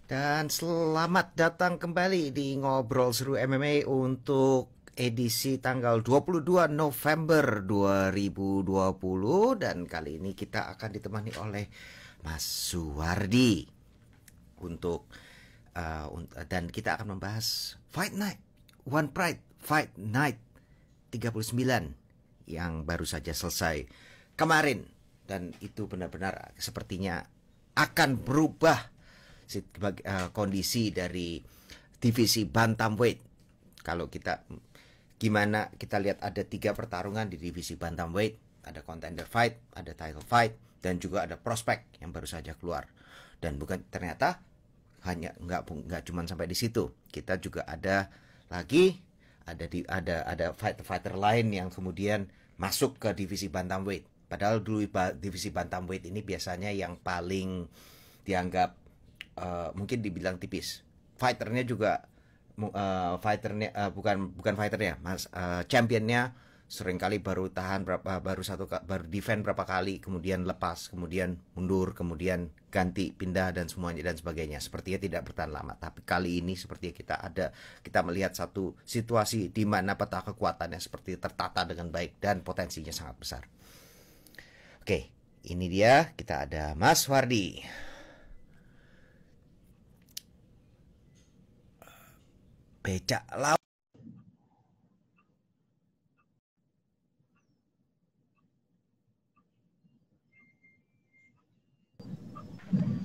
Dan selamat datang kembali di Ngobrol Seru MMA untuk edisi tanggal 22 November 2020. Dan kali ini kita akan ditemani oleh Mas Suwardi untuk dan kita akan membahas Fight Night One Pride Fight Night 39 yang baru saja selesai kemarin, dan itu benar-benar sepertinya akan berubah kondisi dari divisi bantamweight. Kalau kita gimana kita lihat, ada 3 pertarungan di divisi bantamweight, ada contender fight, ada title fight, dan juga ada prospek yang baru saja keluar. Dan bukan ternyata hanya nggak cuma sampai di situ, kita juga ada lagi ada fighter lain yang kemudian masuk ke divisi bantamweight. Padahal dulu divisi bantamweight ini biasanya yang paling dianggap mungkin dibilang tipis. Fighternya juga bukan fighternya, Mas, championnya seringkali baru tahan baru defend berapa kali, kemudian lepas, kemudian mundur, kemudian ganti, pindah, dan semuanya dan sebagainya. Sepertinya tidak bertahan lama. Tapi kali ini sepertinya kita melihat satu situasi di mana peta kekuatannya seperti tertata dengan baik dan potensinya sangat besar. Oke, ini dia, kita ada Mas Wardi. Becak laut.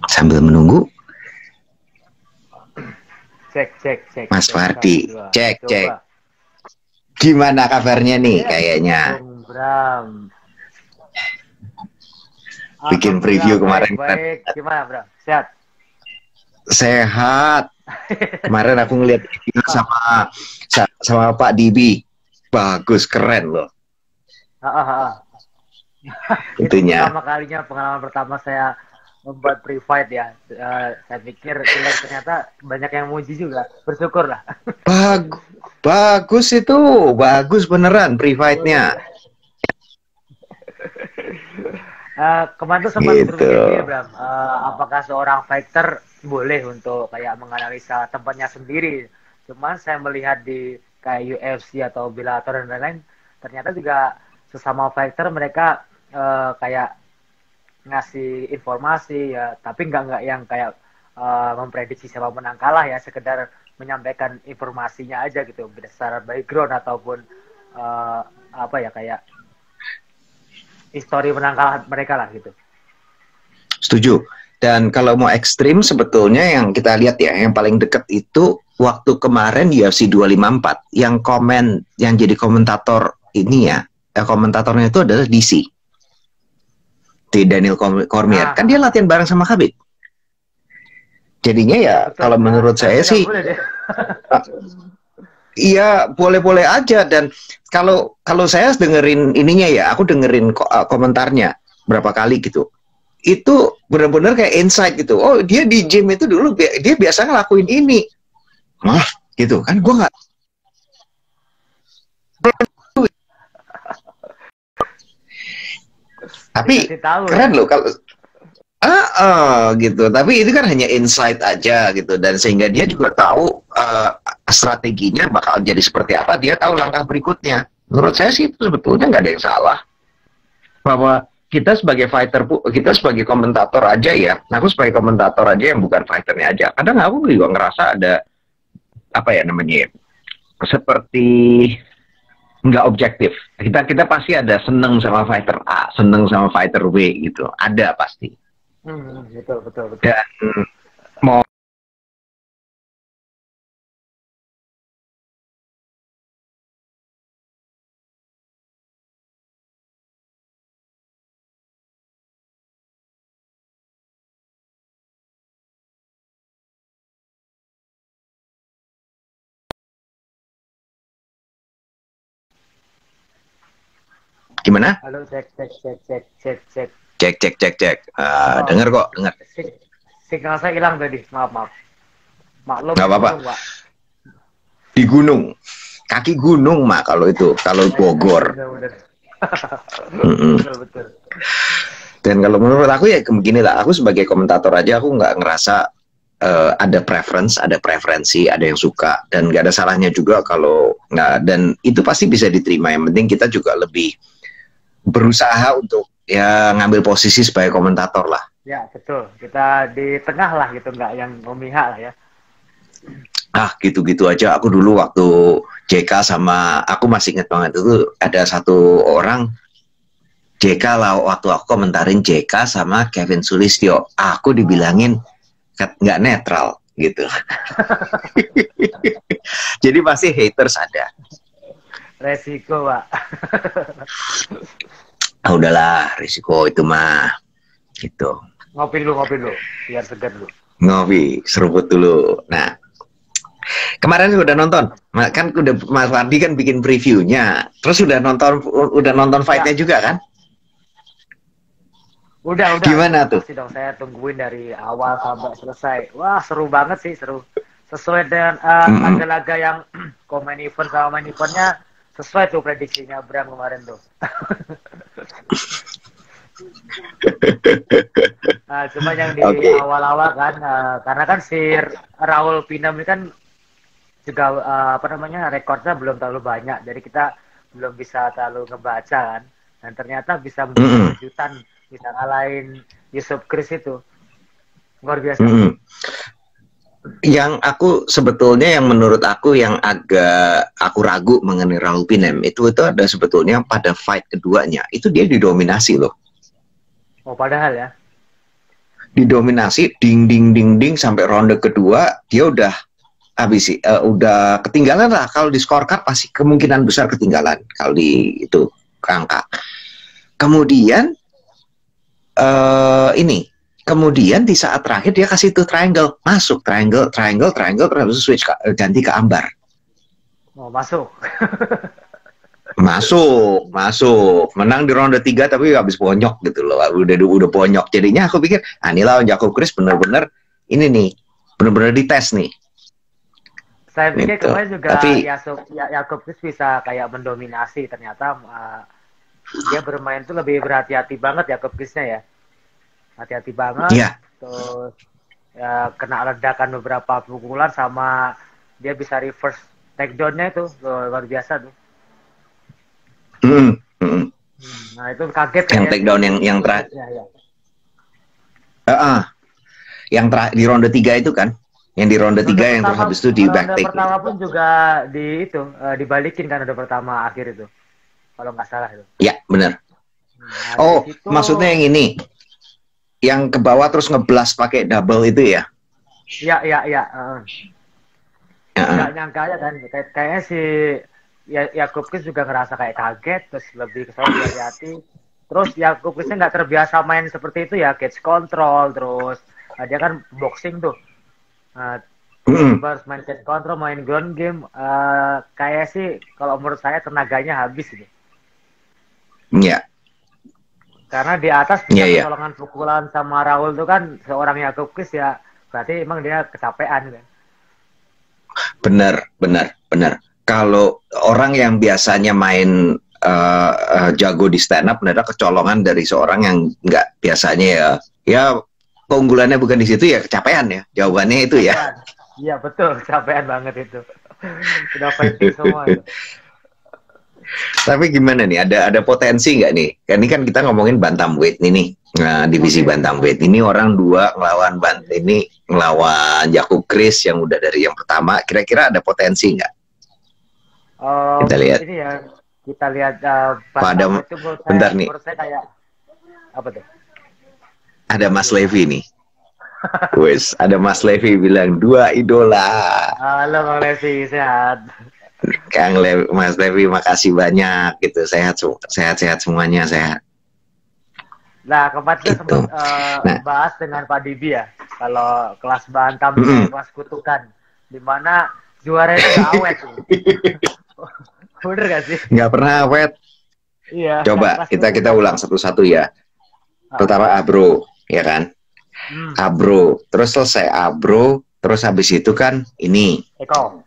Sambil menunggu cek Mas Wardi, cek. Coba. Gimana kabarnya nih kayaknya? Bram. Bikin preview kemarin. Baik. Gimana, Bram? Sehat? Sehat. Kemarin aku ngeliat video sama Pak Dibi. Bagus, keren loh. Itu pengalaman pertama saya membuat pre-fight ya. Saya pikir ternyata banyak yang muji juga. Bersyukur lah. Bagus itu. Bagus beneran pre-fightnya. Kemarin tuh sempat berpikir, Bram, apakah seorang fighter boleh untuk kayak menganalisa tempatnya sendiri. Cuman saya melihat di kayak UFC atau Bellator dan lain-lain, ternyata juga sesama fighter mereka kayak ngasih informasi ya, tapi nggak yang kayak memprediksi siapa menang kalah ya, sekedar menyampaikan informasinya aja gitu berdasarkan background ataupun apa ya, kayak histori menang kalah mereka lah gitu. Setuju. Dan kalau mau ekstrim, sebetulnya yang kita lihat ya, yang paling dekat itu waktu kemarin UFC 254 yang jadi komentator ini ya, komentatornya itu adalah DC. Di Daniel Cormier. Kan dia latihan bareng sama Khabib. Jadinya ya kalau menurut saya sih iya, boleh-boleh aja. Dan kalau saya dengerin ininya ya, aku dengerin komentarnya berapa kali gitu. Itu benar-benar kayak insight gitu. Oh, dia di gym itu dulu dia biasa ngelakuin ini. Hah? Gitu kan, gue nggak. Tapi keren loh kalau gitu. Tapi itu kan hanya insight aja gitu, dan sehingga dia juga tahu strateginya bakal jadi seperti apa. Dia tahu langkah berikutnya. Menurut saya sih itu sebetulnya nggak ada yang salah. Bahwa kita sebagai fighter, kita sebagai komentator aja ya. Aku sebagai komentator aja yang bukan fighternya aja. Kadang aku juga ngerasa ada apa ya namanya, seperti nggak objektif. Kita pasti ada seneng sama fighter A, seneng sama fighter B gitu. Ada pasti. Betul. Dan mau gimana? Halo, cek. Dengar kok, dengar. Signal saya hilang tadi, maaf. Maklum. Nggak apa-apa. Di gunung, kaki gunung mak kalau itu, kalau Bogor. Betul. Dan kalau menurut aku ya begini lah, aku sebagai komentator aja aku nggak ngerasa ada preferensi, ada yang suka, dan nggak ada salahnya juga kalau nggak, dan itu pasti bisa diterima. Yang penting kita juga lebih berusaha untuk ya ngambil posisi sebagai komentator lah. Ya betul, kita di tengah lah gitu, nggak yang memihak lah ya. Gitu-gitu aja. Aku dulu waktu JK sama aku masih ingat banget itu ada satu orang JK lah, waktu aku komentarin JK sama Kevin Sulistyo, aku dibilangin nggak netral gitu. Jadi pasti haters ada. Resiko, Pak. Udahlah, risiko itu mah gitu. Ngopi dulu biar segar dulu. Ngopi, seruput dulu. Nah, kemarin udah nonton, kan udah Mas Wardi kan bikin previewnya, terus udah nonton fightnya juga kan? Udah. Gimana tuh? Pasti dong, saya tungguin dari awal sampai selesai. Wah, seru banget sih, seru. Sesuai dengan laga-laga yang main event sama main eventnya, sesuai tuh prediksinya Bram kemarin tuh. Cuma yang di awal-awal kan, karena kan si Raul Pinam ini kan juga rekornya belum terlalu banyak, jadi kita belum bisa terlalu ngebaca kan, dan ternyata bisa menjadi kejutan, bisa ngalahin Yusuf Chris itu luar biasa. Yang aku sebetulnya, yang menurut aku yang agak aku ragu mengenai Raul Pinam itu ada sebetulnya pada fight keduanya itu dia didominasi loh. Oh, padahal ya didominasi ding sampai ronde kedua dia udah habis, udah ketinggalan lah. Kalau di scorecard pasti kemungkinan besar ketinggalan kalau di itu angka. Kemudian kemudian di saat terakhir dia kasih itu triangle, masuk triangle terus switch ganti ke Ambar. Oh, masuk. masuk menang di ronde 3 tapi habis bonyok gitu loh, udah bonyok. Jadinya aku pikir ini lawan Jacob Chris bener-bener ini nih, bener-bener dites nih. Saya pikir gitu. kemarin juga Tapi Jacob Chris bisa kayak mendominasi, ternyata dia bermain tuh lebih berhati-hati banget Jacob Chris-nya ya. Hati-hati banget. Iya. Terus ya, kena ledakan beberapa pukulan, sama dia bisa reverse takedown-nya itu luar biasa tuh. Nah, itu kaget yang ya, takedown yang terakhir. Yang terakhir di ronde 3 itu kan. Yang di ronde 3 yang terus habis itu di back take. Ronde pertama pun juga dibalikin kan, ronde pertama akhir itu. Kalau nggak salah itu. Ya, benar. Nah, maksudnya yang ini. Yang ke bawah terus ngeblas pakai double itu ya? Iya. Nggak nyangka aja kan. Kayaknya si Jacob Chris juga ngerasa kayak kaget, terus lebih kesal, hati-hati. Terus Jacob Chris-nya nggak terbiasa main seperti itu ya, cage control, terus dia kan boxing tuh. Harus main cage control, main ground game. Kayak sih kalau menurut saya tenaganya habis gitu. Iya. Karena di atas bisa pertolongan pukulan sama Raul itu kan seorang Jacob Chris ya, berarti emang dia kecapean kan. Benar. Kalau orang yang biasanya main jago di stand up, ada kecolongan dari seorang yang nggak biasanya ya keunggulannya bukan di situ, ya kecapean ya. Jawabannya itu ya. Iya betul, kecapean banget itu. Sudah fighting semua itu. Tapi gimana nih, ada potensi nggak nih? Ini kan kita ngomongin bantamweight nih. Nah, divisi bantamweight ini orang dua ngelawan Jacob Chris yang udah dari yang pertama. Kira-kira ada potensi nggak? Kita lihat. Ini ya, kita lihat itu menurut saya kayak apa tuh? Ada Mas Levi nih. Wes, ada Mas Levi bilang 2 idola. Halo Mas Levi, sehat. Mas Levi, makasih banyak gitu, sehat semuanya, sehat. Nah, kemarin kita sempat bahas dengan Pak Dibi ya, kalau kelas bantam kelas kutukan, dimana juara itu awet. Bener gak sih? Nggak pernah awet. Iya. Coba kita ulang satu-satu ya. Pertama Abro, ya kan? Abro, terus selesai Abro, terus habis itu kan ini. Eko.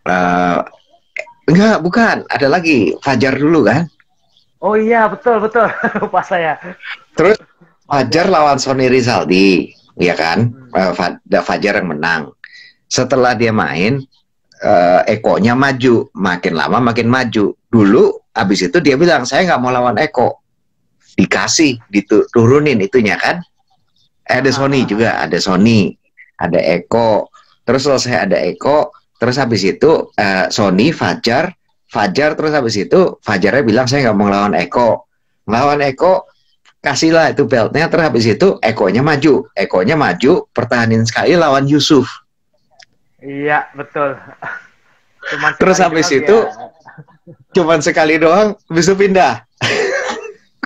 Enggak, bukan. Ada lagi. Fajar dulu kan? Oh iya, betul. Lupa saya. Terus Fajar lawan Sony Rizaldi, ya kan? Fajar yang menang. Setelah dia main, Eko-nya maju, makin lama makin maju. Dulu abis itu dia bilang saya nggak mau lawan Eko, dikasih diturunin itunya kan. Ada Sony juga, ada Sony, ada Eko, terus selesai ada Eko, terus habis itu Sony Fajar, Fajar terus habis itu Fajarnya bilang saya nggak mau lawan Eko, lawan Eko kasihlah itu beltnya, terus habis itu Ekonya maju pertahanin sekali lawan Yusuf. Iya, betul. Cuman Terus sekali habis doang itu dia. cuman sekali doang, habis itu pindah.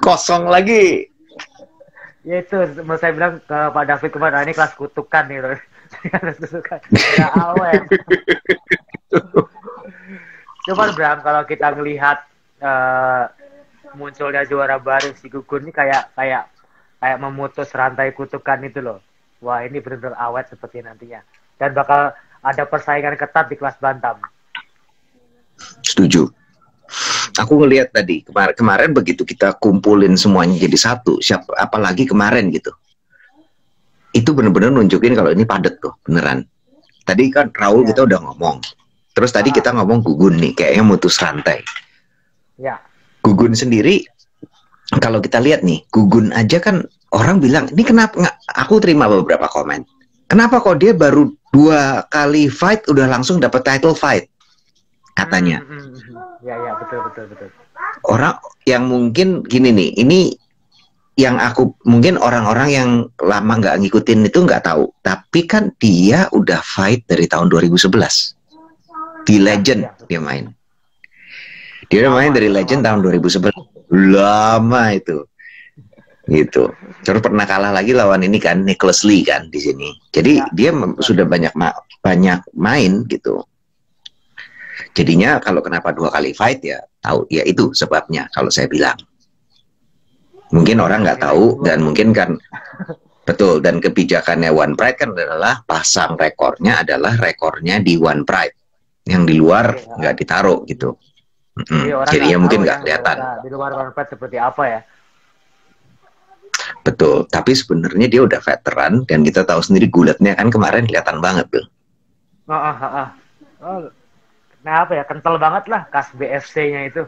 Kosong lagi. Ya itu, mau saya bilang ke Pak David kemarin, ini kelas kutukan nih. Kelas kutukan. Udah awet. Cuman Bram, kalau kita ngelihat munculnya juara baru si Gugun ini kayak memutus rantai kutukan itu loh. Wah, ini benar-benar awet seperti nantinya. Dan bakal ada persaingan ketat di kelas bantam. Setuju. Aku ngelihat tadi kemarin begitu kita kumpulin semuanya jadi satu, apalagi kemarin gitu. Itu bener-bener nunjukin kalau ini padet tuh, beneran. Tadi kan Raul Ya. kita udah ngomong. Terus tadi kita ngomong Gugun nih, kayaknya mutus rantai. Ya. Gugun sendiri, kalau kita lihat nih, Gugun aja kan orang bilang, ini kenapa nggak? Aku terima beberapa komen. Kenapa kok dia baru 2 kali fight udah langsung dapat title fight? Katanya. Ya, betul. Orang yang mungkin gini nih, ini yang aku mungkin orang-orang yang lama nggak ngikutin itu nggak tahu, tapi kan dia udah fight dari tahun 2011 di Legend. Dia main dari Legend tahun 2011, lama itu gitu. Terus pernah kalah lagi lawan ini kan Nicholas Lee kan di sini, jadi dia sudah banyak main gitu. Jadinya kalau kenapa 2 kali fight ya tahu ya, itu sebabnya kalau saya bilang. Mungkin orang nggak tahu, dan mungkin kan betul, dan kebijakannya One Pride kan adalah pasang rekornya di One Pride, yang di luar nggak ditaruh gitu. Jadinya mungkin nggak kelihatan di luar One Pride seperti apa ya. Betul, tapi sebenarnya dia udah veteran, dan kita tahu sendiri gulatnya kan kemarin kelihatan banget tuh. Nah apa ya, kental banget lah kas BFC-nya itu.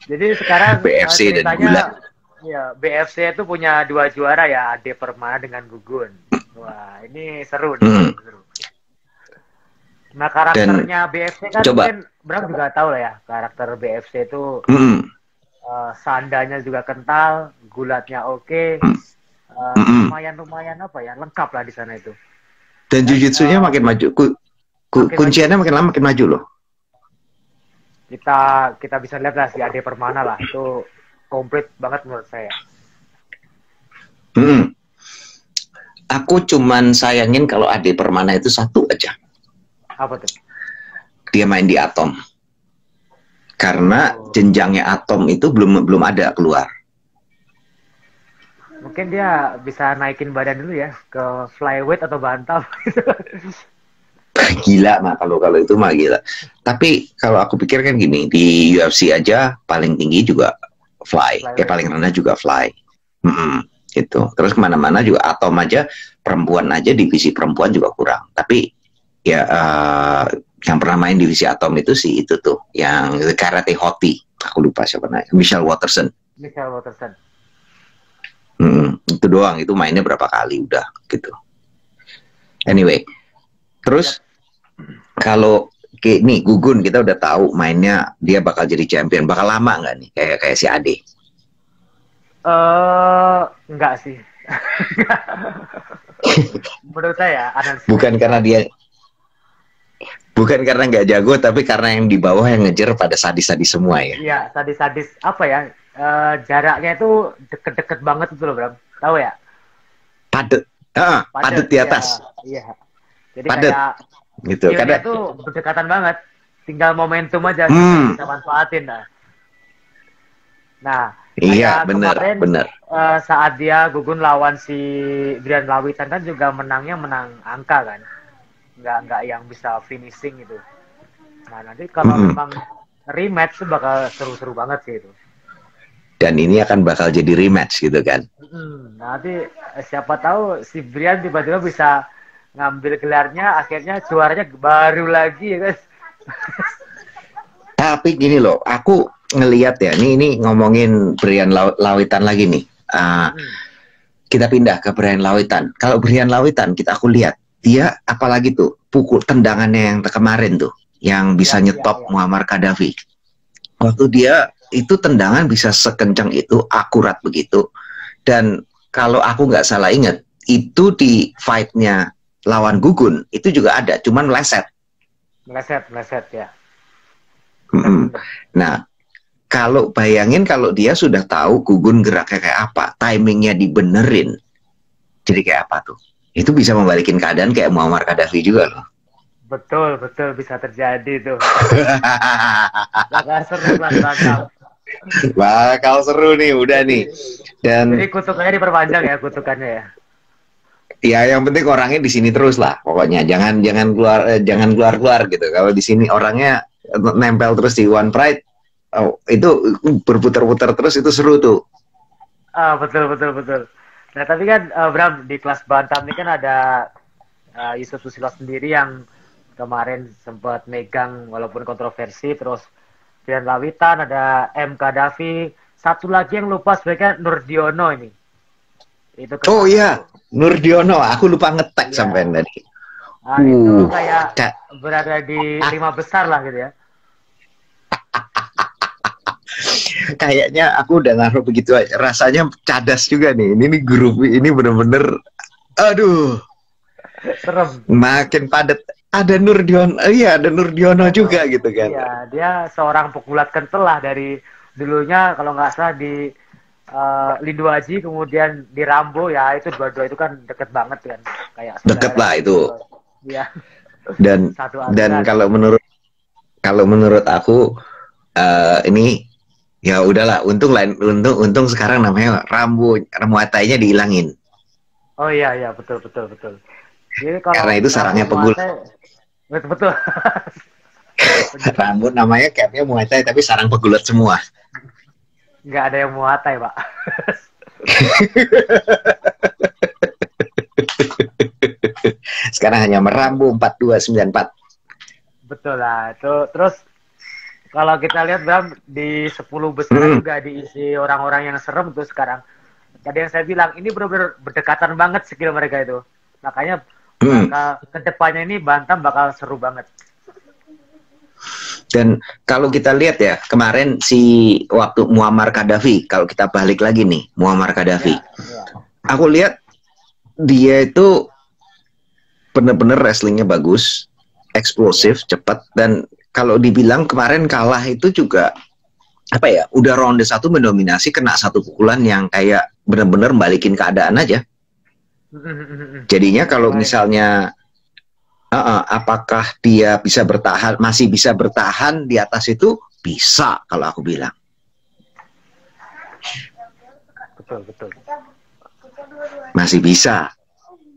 Jadi sekarang BFC dan gulat. Ya, BFC itu punya 2 juara ya, Ade Permana dengan Gugun. Wah, ini seru nih. Seru. Nah, karakternya BFC kan mungkin Bram juga tahu lah ya, karakter BFC itu sandanya juga kental, gulatnya oke, lumayan apa ya, lengkap lah di sana itu. Dan jujitsunya makin maju, kunciannya makin lama makin maju loh. Kita bisa lihat lah si Ade Permana lah, itu komplit banget menurut saya. Aku cuman sayangin kalau Ade Permana itu satu aja. Apa tuh? Dia main di Atom. Karena jenjangnya Atom itu belum ada keluar. Mungkin dia bisa naikin badan dulu ya ke flyweight atau bantam. Gila mah kalau itu mah gila. Tapi kalau aku pikir kan gini, di UFC aja paling tinggi juga fly, paling rendah juga fly. Gitu. Terus kemana-mana juga Atom aja, perempuan aja divisi perempuan juga kurang. Tapi ya yang pernah main divisi Atom itu sih itu tuh, yang karate hoti, aku lupa siapa namanya, Michelle Waterson. Itu doang, itu mainnya berapa kali udah gitu. Anyway, terus kalau nih Gugun kita udah tahu mainnya dia bakal jadi champion, bakal lama nggak nih kayak si Ade? Enggak sih. Menurut saya bukan karena nggak jago, tapi karena yang di bawah yang ngejar pada sadis-sadis semua ya. Iya, sadis-sadis apa ya? Jaraknya itu deket-deket banget itu loh, Bram. Tahu ya? Padet di atas. Iya. Jadi padet. Kayak gitu. Karena itu berdekatan banget. Tinggal momentum aja kita manfaatin lah. Nah, iya benar. Saat dia Gugun lawan si Brian Lawitan kan juga menang angka kan. Nggak yang bisa finishing gitu. Nah, nanti kalau memang rematch tuh bakal seru-seru banget sih itu. Dan ini akan bakal jadi rematch gitu kan. Nanti siapa tahu si Brian tiba-tiba bisa ngambil gelarnya, akhirnya juaranya baru lagi ya guys. Tapi gini loh, aku ngelihat ya, ini ngomongin Brian Lawitan lagi nih. Kita pindah ke Brian Lawitan. Kalau Brian Lawitan aku lihat dia apalagi tuh pukul tendangannya yang kemarin tuh, yang bisa nyetop Muammar Gaddafi. Waktu dia itu tendangan bisa sekencang itu, akurat begitu. Dan kalau aku nggak salah ingat, itu di fight-nya lawan Gugun itu juga ada, cuman meleset. Meleset ya. Nah, kalau bayangin kalau dia sudah tahu Gugun geraknya kayak apa, timingnya dibenerin, jadi kayak apa tuh? Itu bisa membalikin keadaan kayak Muammar Gaddafi juga loh. Betul bisa terjadi tuh. Bakal seru lah. Bakal seru nih, udah nih. Dan jadi kutukannya diperpanjang ya, kutukannya ya. Ya yang penting orangnya di sini terus lah, pokoknya jangan keluar gitu. Kalau di sini orangnya nempel terus di One Pride, itu berputar-putar terus, itu seru tuh. Betul. Nah tapi kan Bram, di kelas bantam ini kan ada Yusuf Susilo sendiri yang kemarin sempat megang walaupun kontroversi, terus Brian Lawitan, ada M. Gaddafi, satu lagi yang lupa sebenarnya Nurdiono ini. Itu oh iya, Nurdiono, aku lupa ngetek sampai tadi. Itu kayak berada di 5 besar lah gitu ya. Kayaknya aku udah naruh begitu aja. Rasanya cadas juga nih. Ini grup ini bener-bener, aduh, serem. Makin padat. Ada Nurdiono, iya ada Nurdiono juga gitu kan. Iya, dia seorang pegulat kental lah dari dulunya kalau nggak salah di Lindu Aji, kemudian di Rambo ya, itu dua-dua itu kan deket banget kan, kayak deket lah itu. Iya. Dan kalau menurut aku ini ya udahlah, untung sekarang namanya Rambo, Muay Thai-nya dihilangin. Oh iya betul. Jadi kalau karena itu sarangnya pegulat. Betul. Rambut namanya capnya Muay Thai tapi sarang pegulat semua. Nggak ada yang Muay Thai, Pak. Sekarang hanya Merambo 4294. Betul lah. Terus kalau kita lihat Bram, di 10 besar juga diisi orang-orang yang serem tuh sekarang. Tadi yang saya bilang, ini benar-benar berdekatan banget skill mereka itu. Makanya kedepannya ini bantam bakal seru banget. Dan kalau kita lihat ya, kemarin waktu Muammar Gaddafi, kalau kita balik lagi nih, Muammar Gaddafi. Aku lihat dia itu bener-bener wrestlingnya bagus, eksplosif, cepat, dan kalau dibilang kemarin kalah itu juga apa ya, udah ronde 1 mendominasi, kena 1 pukulan yang kayak bener-bener balikin keadaan aja. Jadinya kalau misalnya apakah dia bisa bertahan, masih bisa bertahan di atas itu, bisa kalau aku bilang. Betul. Masih bisa.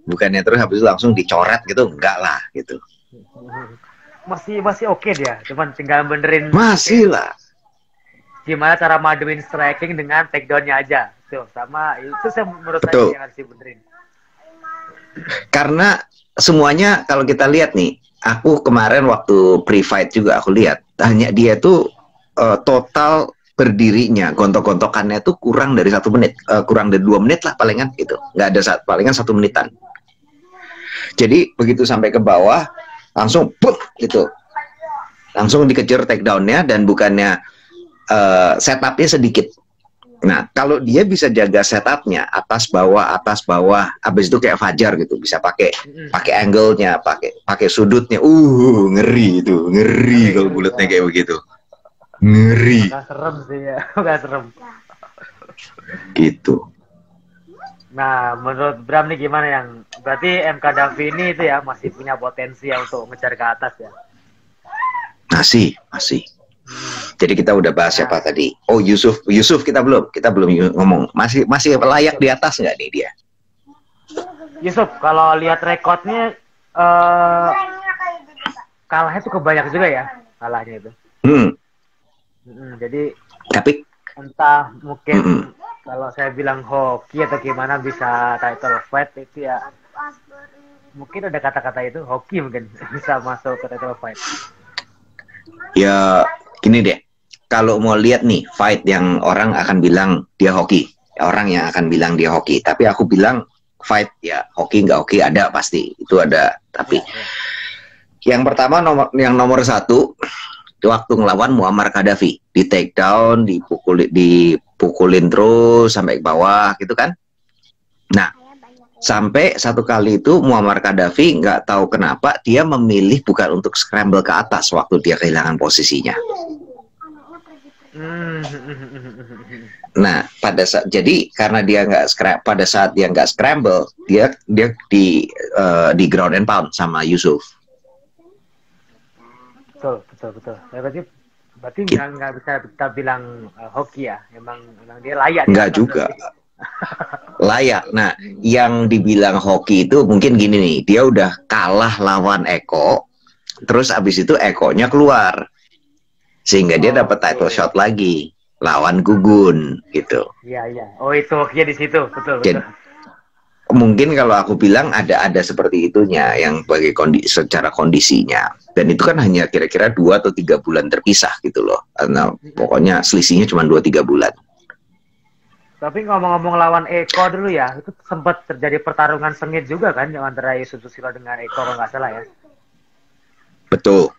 Bukannya terus habis itu langsung dicoret gitu, enggak lah gitu. Masih oke dia, cuman tinggal benerin. Masih lah. Gimana cara maduin striking dengan takedown-nya aja. Tuh, sama itu saya menurut Betul. saya yang harus dibenerin. Karena semuanya kalau kita lihat nih, aku kemarin waktu pre-fight juga aku lihat, hanya dia tuh total berdirinya, gontok-gontokannya tuh kurang dari 1 menit, kurang dari 2 menit lah palingan gitu, nggak ada palingan 1 menitan. Jadi begitu sampai ke bawah, langsung put gitu, langsung dikejar takedownnya, dan bukannya setupnya sedikit. Nah, kalau dia bisa jaga setupnya atas bawah, abis itu kayak Fajar gitu, bisa pakai angle-nya, pakai sudutnya, ngeri itu, ngeri kalau bulatnya kayak begitu, ngeri. Gak serem sih ya, gak serem. Gitu. Nah, menurut Bram nih gimana, yang berarti M. Gaddafi ini itu ya masih punya potensi ya untuk ngejar ke atas ya? Masih. Jadi kita udah bahas siapa tadi? Oh, Yusuf kita belum ngomong. Masih layak di atas nggak nih dia? Yusuf, kalau lihat rekodnya kalahnya tuh kebanyak juga ya, kalahnya itu. Jadi tapi entah Mm-mm. mungkin kalau saya bilang hoki atau gimana bisa title fight itu ya mungkin ada kata-kata itu hoki mungkin bisa masuk ke title fight. Ya gini deh, kalau mau lihat nih fight yang orang akan bilang dia hoki, orang yang akan bilang dia hoki, tapi aku bilang fight ya hoki nggak hoki ada pasti itu ada. Tapi Ya, ya. yang pertama yang nomor satu waktu ngelawan Muammar Gaddafi di take down, dipukulin terus sampai ke bawah gitu kan. Nah, sampai satu kali itu Muammar Gaddafi nggak tahu kenapa dia memilih bukan untuk scramble ke atas waktu dia kehilangan posisinya. Hmm. Nah, jadi karena dia nggak pada saat dia nggak scramble, dia di ground and pound sama Yusuf. Betul. Ya, berarti Gitu. nggak bisa kita bilang hoki ya. Emang dia layak di Nggak atas juga. berarti. Layak. Nah, yang dibilang hoki itu mungkin gini nih, dia udah kalah lawan Eko, terus abis itu Ekonya keluar, sehingga dia dapat title shot lagi, lawan Gugun, gitu. Iya. Oh itu hokinya di situ, betul. Jadi, mungkin kalau aku bilang ada seperti itunya, yang bagi secara kondisinya, dan itu kan hanya kira-kira 2 atau 3 bulan terpisah gitu loh. Nah, pokoknya selisihnya cuma 2-3 bulan. Tapi ngomong-ngomong lawan Eko dulu ya, itu sempat terjadi pertarungan sengit juga kan antara Yusuf Susilo dengan Eko kalau nggak salah ya. Betul.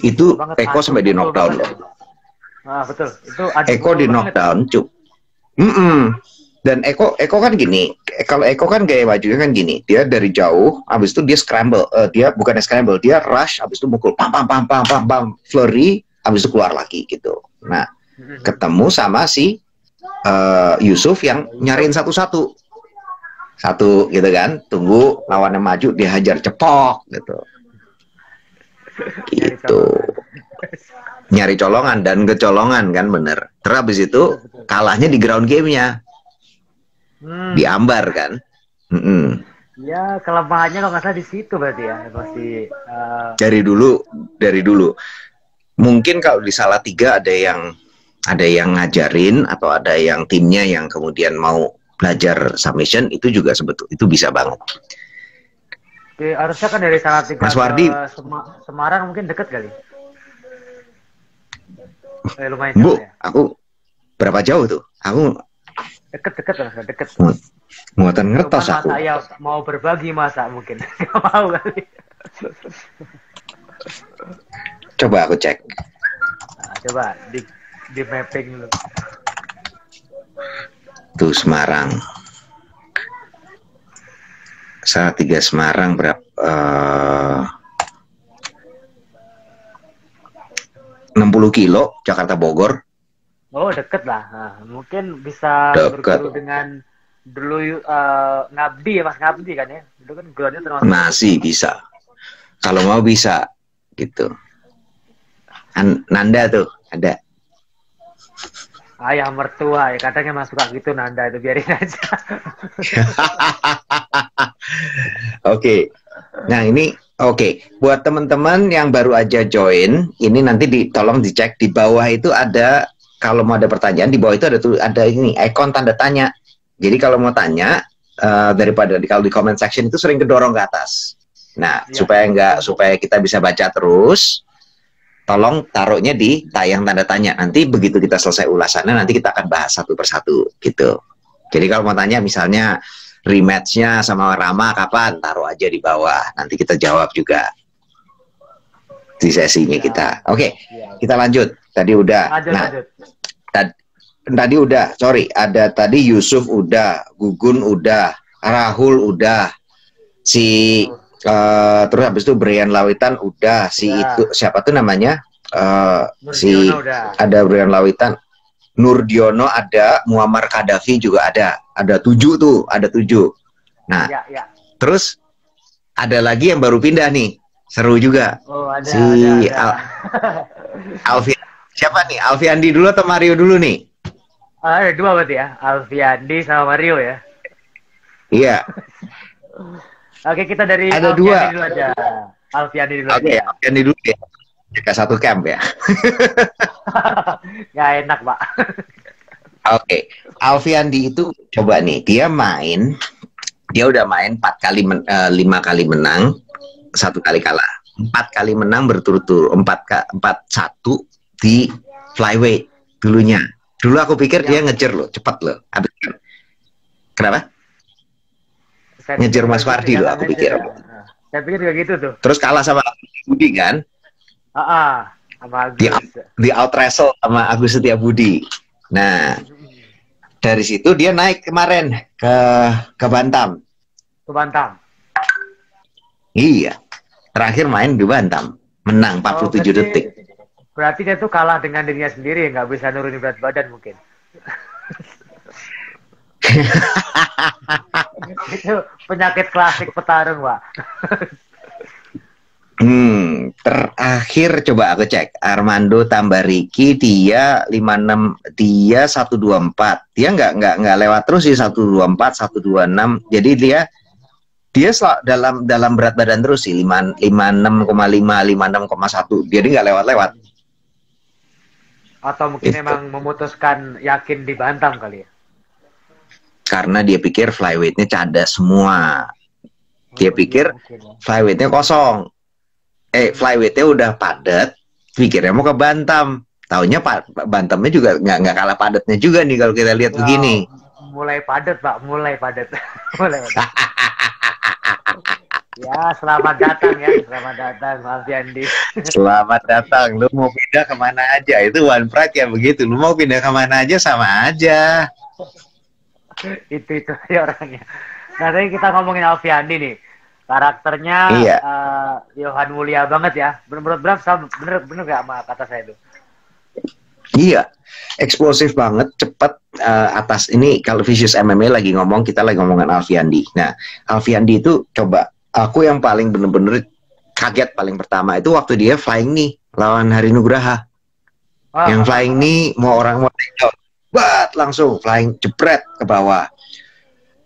Itu Eko sampai di knockdown loh. Ah, betul. Itu Eko di knockdown, cuk. Dan Eko kan gini, kalau Eko kan gaya majunya kan gini, dia dari jauh, abis itu dia scramble, dia bukan scramble, dia rush, abis itu mukul pam, flurry, abis itu keluar lagi gitu. Nah, ketemu sama si Yusuf yang nyariin satu gitu kan, tunggu lawannya maju, dia hajar cepok gitu. Gitu. Nyari colongan dan kecolongan kan bener. Terus habis itu kalahnya di ground game-nya. Diambar kan. Ya kelemahannya kalau nggak salah di situ berarti ya masih. Dari dulu. Mungkin kalau di Salatiga ada yang ngajarin atau ada yang timnya yang kemudian mau belajar submission, itu juga itu bisa banget. Oke, harusnya kan dari Salatiga Mas Wardi, ke Semarang mungkin deket kali. Lumayan Bu, jauh ya. aku berapa jauh tuh? Aku deket. Muatan ngertos aku. Masa ya mau berbagi masa mungkin nggak mau kali. Coba aku cek. Nah, coba di mapping dulu. Tuh Semarang. Salatiga Semarang berapa? 60 kilo Jakarta Bogor. Oh deket lah. Nah, mungkin bisa berguru dengan dulu Ngabdi ya Mas Ngabdi kan ya. Itu kan gurunya termasuk. Masih bisa. Kalau mau bisa gitu. Nanda tuh ada. Ayah mertua ya kadang emang suka gitu Nanda itu biarin aja. Oke. Nah ini buat teman-teman yang baru aja join, ini nanti tolong dicek di bawah itu ada, kalau mau ada pertanyaan di bawah itu ada ini ikon tanda tanya. Jadi kalau mau tanya daripada kalau di comment section itu sering kedorong ke atas. Nah, ya. supaya kita bisa baca terus, tolong taruhnya di tayang tanda tanya. Nanti begitu kita selesai ulasannya, nanti kita akan bahas satu persatu gitu. Jadi kalau mau tanya misalnya rematch-nya sama Rama kapan, taruh aja di bawah. Nanti kita jawab juga di sesinya kita. Oke, kita lanjut. Tadi udah. Lanjut. Tadi udah, sorry. Ada tadi Yusuf udah, Gugun udah, Rahul udah, terus habis itu Brian Lawitan udah, itu siapa tuh namanya? Ada Brian Lawitan, Nurdiono ada, Muammar Gaddafi juga ada 7 tuh, ada 7. Nah, terus ada lagi yang baru pindah nih, seru juga. Oh, ada, Alfian, siapa nih? Alfiandi dulu atau Mario dulu nih? Ada 2 berarti ya, Alfiandi sama Mario ya. Iya. Oke, kita dari ada Alfiandi 2 dulu aja. Alfiandi dulu aja. Alfiandi dulu ya. Jika 1 camp ya. Nggak enak, Pak. Oke, Alfiandi itu coba nih, dia udah main 5 kali menang, 1 kali kalah. 4 kali menang berturut-turut, 4-1 di flyweight dulunya. Dulu aku pikir dia ngejar loh, cepat loh. Kenapa? Ngejar Mas Wardi loh, aku pikir. Saya pikir juga gitu tuh. Terus kalah sama Budi kan? Sama di out wrestle sama Agus Setiabudi. Nah, dari situ dia naik kemarin ke Bantam. Ke Bantam. Iya. Terakhir main di Bantam, menang 47 detik. Berarti dia tuh kalah dengan dirinya sendiri, nggak bisa nurunin berat badan mungkin. Itu penyakit klasik petarung, Pak. Terakhir coba aku cek Armando Tambariki dia 56, dia 124. Dia nggak lewat terus sih 124, 126. Jadi dia dalam berat badan terus sih 56,5, 56,1. Jadi nggak lewat-lewat. Atau mungkin emang memutuskan yakin di Bantam kali ya? Karena dia pikir flyweight-nya cadas semua. Dia pikir flyweight-nya kosong. Flyweight-nya udah padat, pikirnya mau ke Bantam. Taunya Bantamnya juga nggak kalah padatnya juga nih kalau kita lihat begini. Mulai padat, Pak, mulai padat. Ya, selamat datang ya, selamat datang, Mas Yandi. Selamat datang. Lu mau pindah kemana aja? Itu One Pride ya begitu. Lu mau pindah kemana aja sama aja. itu ya orangnya. Nah, tadi kita ngomongin Alfiandi nih. Karakternya Johan mulia banget ya. Bener gak sama kata saya itu? Iya, eksplosif banget, cepat atas ini. Kalau Vicious MMA lagi ngomong, kita lagi ngomongin Alfiandi. Nah, Alfiandi itu coba, aku yang paling bener-bener kaget paling pertama itu waktu dia flying nih lawan Hari Nugraha. Yang flying nih mau takedown, langsung flying jebret ke bawah.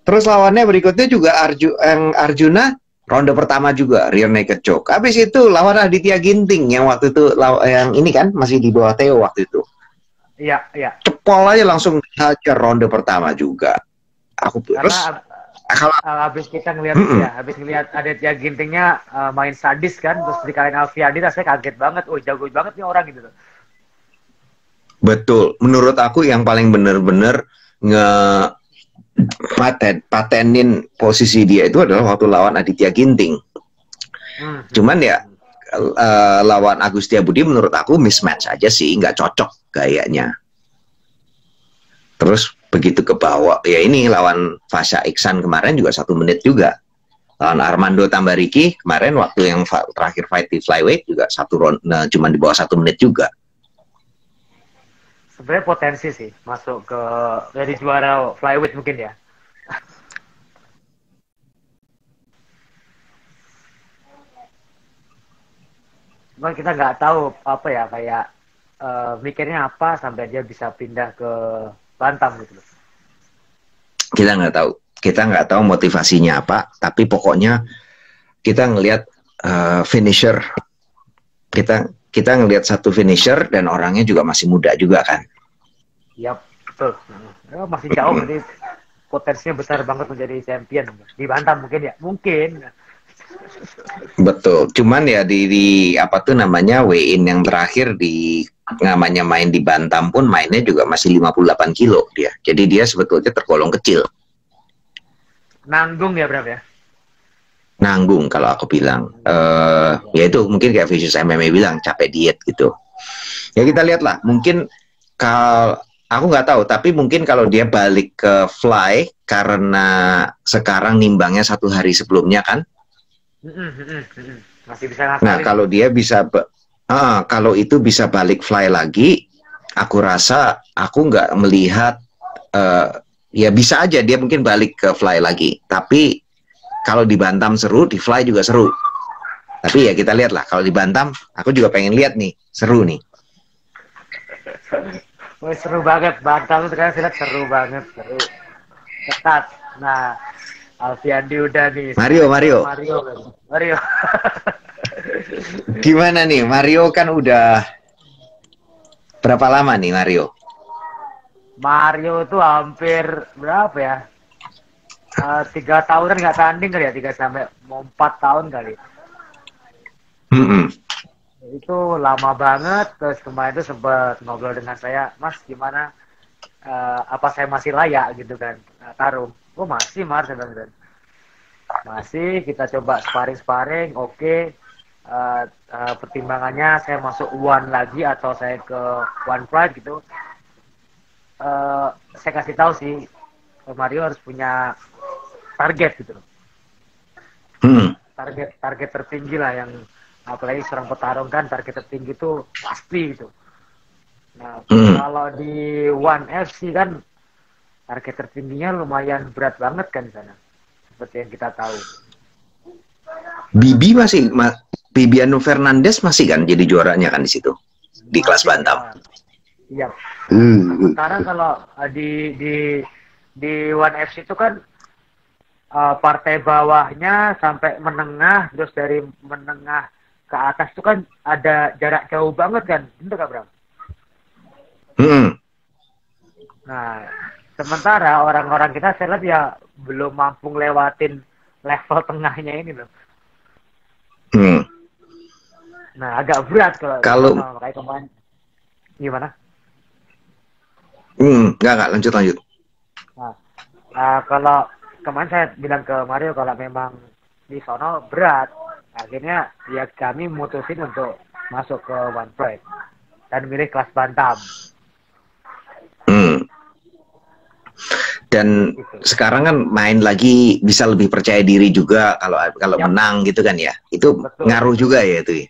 Terus lawannya berikutnya juga Arjuna ronde pertama juga rear naked choke. Habis itu lawan Aditya Ginting yang waktu itu yang ini kan masih di bawah Theo waktu itu. Iya. Cepol aja langsung hajar ronde pertama juga. Habis kita ngelihat habis ngelihat Aditya Gintingnya main sadis kan, terus dikalahin Alfiandi, rasanya kaget banget. Oh, jago banget nih orang gitu. Betul. Menurut aku yang paling bener-bener patenin posisi dia itu adalah waktu lawan Aditya Ginting. Cuman ya lawan Agus Setiabudi menurut aku mismatch aja sih, nggak cocok gayanya. Terus begitu ke bawah, ya ini lawan Fasha Iksan kemarin juga 1 menit juga. Lawan Armando Tambariki kemarin waktu yang terakhir fight di flyweight juga 1 round, cuma di bawah 1 menit juga. Sebenarnya potensi sih masuk ke dari juara flyweight mungkin ya. Cuman kita nggak tahu apa ya, kayak mikirnya apa sampai dia bisa pindah ke Bantam gitu loh. Kita nggak tahu motivasinya apa, tapi pokoknya kita ngelihat finisher, kita ngelihat satu finisher dan orangnya juga masih muda juga kan. Yap, betul. Masih jauh, jadi potensinya besar banget menjadi champion di Bantam mungkin ya, mungkin. Betul. Cuman ya di apa tuh namanya weigh-in yang terakhir di namanya main di Bantam pun mainnya juga masih 58 kilo dia. Jadi dia sebetulnya tergolong kecil. Nanggung ya berapa ya? Nanggung kalau aku bilang. Ya itu mungkin kayak Vicious MMA bilang capek diet gitu. Ya kita lihatlah. Mungkin kalau aku nggak tahu, tapi mungkin kalau dia balik ke fly karena sekarang nimbangnya 1 hari sebelumnya kan. Masih bisa ngakalin. Nah kalau dia bisa kalau itu bisa balik fly lagi, aku rasa aku nggak melihat ya bisa aja dia mungkin balik ke fly lagi. Tapi kalau di Bantam seru, di fly juga seru. Tapi ya kita lihat lah, kalau di Bantam aku juga pengen lihat nih, seru nih. Wah, seru banget, Bantam itu kan seru banget, seru ketat. Nah, Alfiandi udah nih. Mario. Gimana nih, Mario kan udah berapa lama nih Mario? Mario tuh hampir berapa ya? 3 tahunan nggak tanding kali ya, 3 sampai 4 tahun kali. Mm-mm. Itu lama banget. Terus kemarin tuh sempat ngobrol dengan saya, Mas gimana? Apa saya masih layak gitu kan tarung? Oh masih Mas, saya bilang gitu. Masih, kita coba sparring-sparring, oke. Pertimbangannya saya masuk One lagi atau saya ke One Pride gitu. Saya kasih tahu sih, Mario harus punya target gitu loh. Mm. Target tertinggi lah, yang apalagi seorang petarung kan target tertinggi itu pasti gitu. Nah, Mm. kalau di One FC kan target tertingginya lumayan berat banget kan di sana. Seperti yang kita tahu. Bibi masih, Bibiano Fernandes masih kan jadi juaranya kan di situ di kelas Masih bantam. ya. Iya. Hmm. Sementara kalau di One FC itu kan partai bawahnya sampai menengah, terus dari menengah ke atas itu kan ada jarak jauh banget kan, bener gak Bram? Hmm. Nah, sementara orang-orang kita saya lihat ya belum mampu lewatin level tengahnya ini loh. Hmm. Nah, agak berat kalau di Kalau sana, kayak kemarin. Gimana? enggak lanjut lanjut. Nah, kalau kemarin saya bilang ke Mario kalau memang di sono berat, akhirnya ya kami mutusin untuk masuk ke One Pride dan milih kelas bantam. Hmm. Dan Gitu. sekarang kan main lagi bisa lebih percaya diri juga kalau Yap, menang gitu kan ya. Itu betul. ngaruh juga ya itu.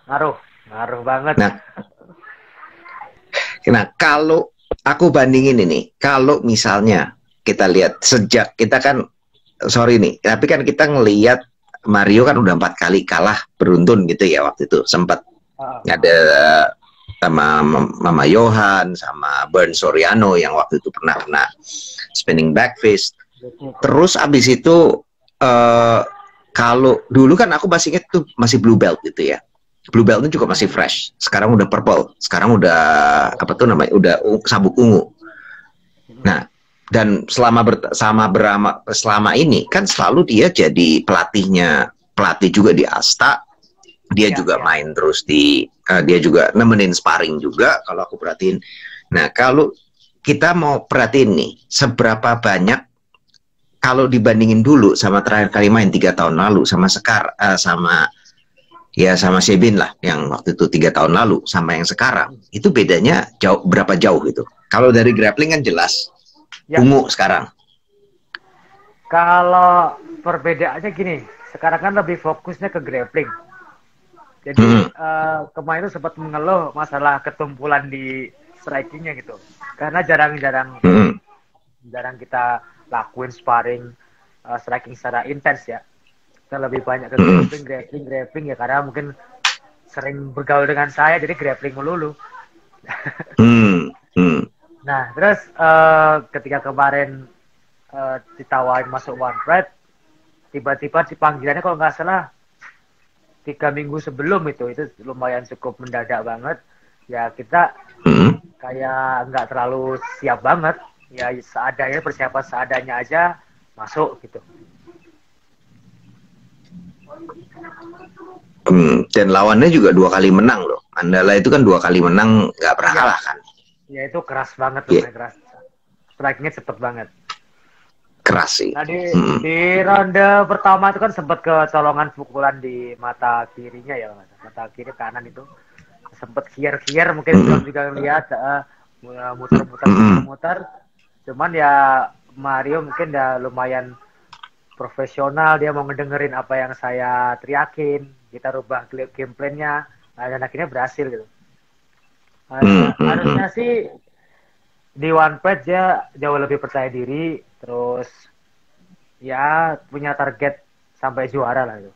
Ngaruh banget. Nah, kalau aku bandingin ini, kalau misalnya kita lihat sejak kita kan, sorry nih, tapi kan kita ngelihat Mario kan udah 4 kali kalah beruntun gitu ya waktu itu, sempat ada sama Mama Johan, sama Bern Soriano yang waktu itu pernah kena spinning back fist. Terus abis itu kalau dulu kan aku masih inget tuh masih blue belt gitu ya. Blue belt itu juga masih fresh. Sekarang udah purple. Sekarang udah apa tuh namanya? Udah sabuk ungu. Nah, dan selama ini kan selalu dia jadi pelatih juga di Asta. Dia juga main terus dia juga nemenin sparring juga kalau aku perhatiin. Nah, kalau kita mau perhatiin nih, seberapa banyak kalau dibandingin dulu sama terakhir kali main 3 tahun lalu sama sama Sebin lah yang waktu itu 3 tahun lalu sama yang sekarang itu bedanya berapa jauh itu? Kalau dari grappling kan jelas ungu sekarang. Kalau perbedaannya gini, sekarang kan lebih fokusnya ke grappling. Jadi kemarin itu sempat mengeluh masalah ketumpulan di strikingnya gitu. Karena jarang kita lakuin sparring striking secara intens ya. Kita lebih banyak ke grappling ya, karena mungkin sering bergaul dengan saya jadi grappling melulu. Nah, terus ketika kemarin ditawarin masuk One Pride, tiba-tiba panggilannya kalau nggak salah 3 minggu sebelum itu lumayan cukup mendadak banget. Ya kita kayak nggak terlalu siap banget. Ya seadanya, persiapan seadanya aja masuk gitu. Dan lawannya juga 2 kali menang loh. Andala itu kan 2 kali menang nggak pernah kalah kan. Ya itu keras banget tuh, keras. Strike-nya cepet banget. Keras sih. Nah, di ronde pertama itu kan sempat kecolongan pukulan di mata kirinya ya, mata kiri kanan itu sempat kier-kier, mungkin belum juga lihat muter-muter. Cuman ya Mario mungkin udah lumayan profesional, dia mau ngedengerin apa yang saya teriakin, kita rubah game plan-nya, dan akhirnya berhasil gitu. Harusnya sih di One Pride dia jauh lebih percaya diri, terus ya punya target sampai juara lah itu.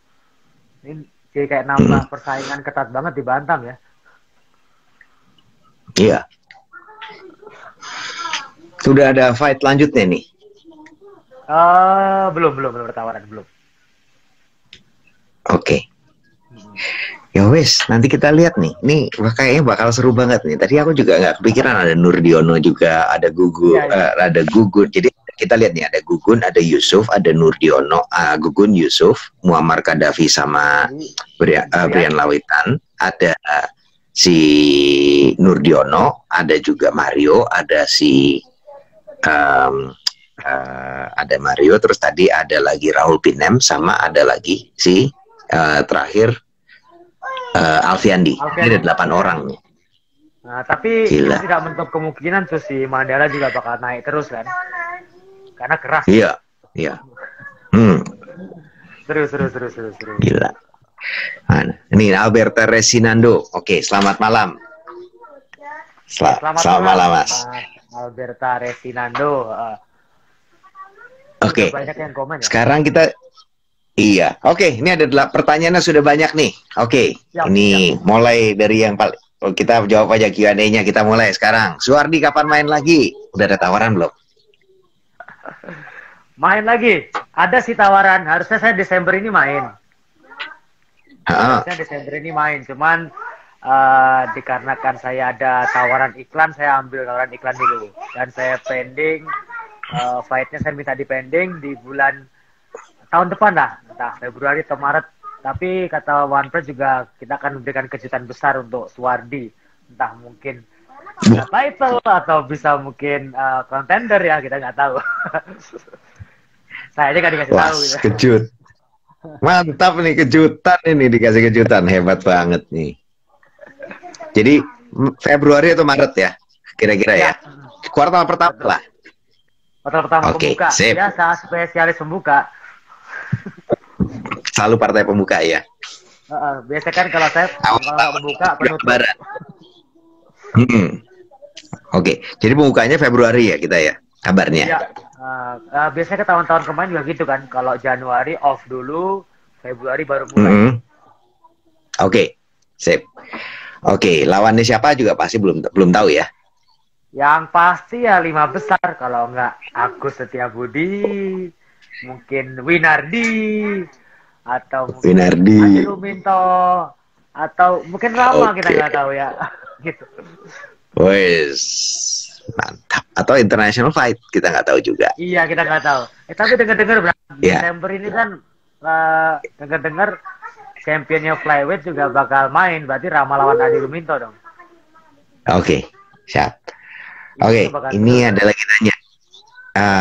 Ini jadi kayak nambah persaingan ketat banget di bantam ya. Iya. Sudah ada fight lanjutnya nih? Belum bertawaran belum. Oke. Ya wes, nanti kita lihat nih. Ini kayaknya bakal seru banget nih. Tadi aku juga nggak kepikiran ada Nurdiono juga, ada Iya, iya. Ada Gugun. Jadi kita lihat nih ada Gugun, ada Yusuf, ada Nurdiono, Gugun, Yusuf, Muammar Gaddafi sama Brian Lawitan, ada si Nurdiono, ada juga Mario, ada si ada Mario, terus tadi ada lagi Rahul Pinem, sama ada lagi si terakhir Alfiandi. Ini ada 8 orang nih. Nah, tapi Gila. tidak menutup kemungkinan tuh si Mandala juga bakal naik terus kan? Karena keras. Iya, iya. Seru. Gila. Nah, ini Alberta Resinando. Oke, selamat malam. Selamat malam, Mas. Alberta Resinando. Oke. Banyak yang komen ya? Sekarang kita iya. Oke, ini ada pertanyaannya sudah banyak nih. Oke. Ini mulai dari yang paling kita jawab aja Q&A-nya. Kita mulai sekarang. Suwardi kapan main lagi? Udah ada tawaran belum? Main lagi. Ada sih tawaran. Harusnya saya Desember ini main. Harusnya Desember ini main. Cuman dikarenakan saya ada tawaran iklan, saya ambil tawaran iklan dulu. Dan saya pending. Fight-nya saya minta dipending di bulan tahun depan lah. Entah Februari atau Maret. Tapi kata OnePlus juga kita akan memberikan kejutan besar untuk Suwardi. Entah mungkin title atau bisa mungkin contender ya, kita nggak tahu. Saya aja nggak dikasih tahu. Gitu. Kejut. Mantap nih, kejutan ini, dikasih kejutan. Hebat banget nih. Jadi Februari atau Maret ya? Kira-kira ya? Kuartal pertama lah. Kuartal pertama pembuka. Biasa spesialis pembuka. Selalu partai pembuka ya? Biasa kan kalau saya kalau pembuka penutup. Oke, jadi pembukanya Februari ya kita ya, kabarnya. Ya, biasanya ke tahun-tahun kemarin juga gitu kan. Kalau Januari off dulu, Februari baru mulai. Oke, sip. Oke, lawannya siapa juga pasti belum tahu ya. Yang pasti ya 5 besar. Kalau enggak Agus Setiabudi, mungkin Winardi, atau mungkin Adi Ruminto, atau mungkin Rama, kita nggak tahu ya. Gitu. Wes, mantap. Atau international fight, kita nggak tahu juga. Iya, kita nggak tahu. Tapi dengar-dengar Desember ini kan dengar-dengar championnya flyweight juga bakal main. Berarti Rama lawan Adi Ruminto dong. Oke, siap. Oke, ini ada lagi nanya.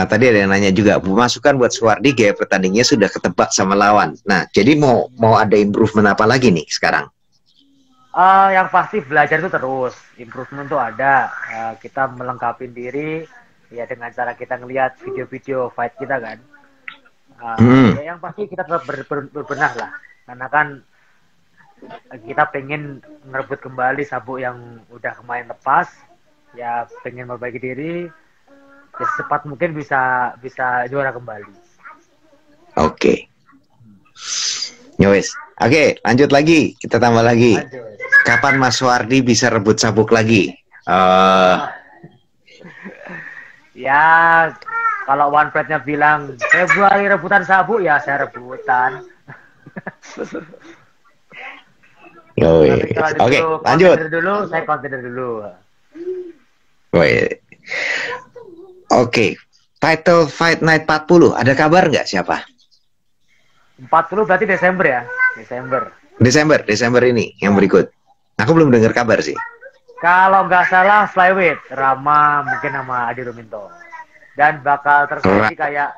Tadi ada yang nanya juga, masukan buat Suwardi gaya pertandingnya sudah ketebak sama lawan. Nah, jadi mau ada improvement apa lagi nih sekarang? Yang pasti belajar itu terus, improvement tuh ada. Kita melengkapi diri ya dengan cara kita ngelihat video-video fight kita kan. Ya, yang pasti kita tetap berbenah lah, karena kan kita pengen merebut kembali sabuk yang udah kemarin lepas. Ya pengen memperbaiki diri. Ya, secepat mungkin bisa juara kembali. Oke. Nyowes. Oke, lanjut lagi. Kita tambah lagi. Kapan Mas Suwardi bisa rebut sabuk lagi? Ya, kalau OnePlus-nya bilang Februari rebutan sabuk, ya saya rebutan. Oke, lanjut. Saya consider dulu. Oke, title fight night 40, ada kabar nggak siapa? 40 berarti Desember ya? Desember ini yang berikut. Aku belum dengar kabar sih. Kalau nggak salah flyweight, Rama mungkin sama Adi Ruminto. Dan bakal terjadi kayak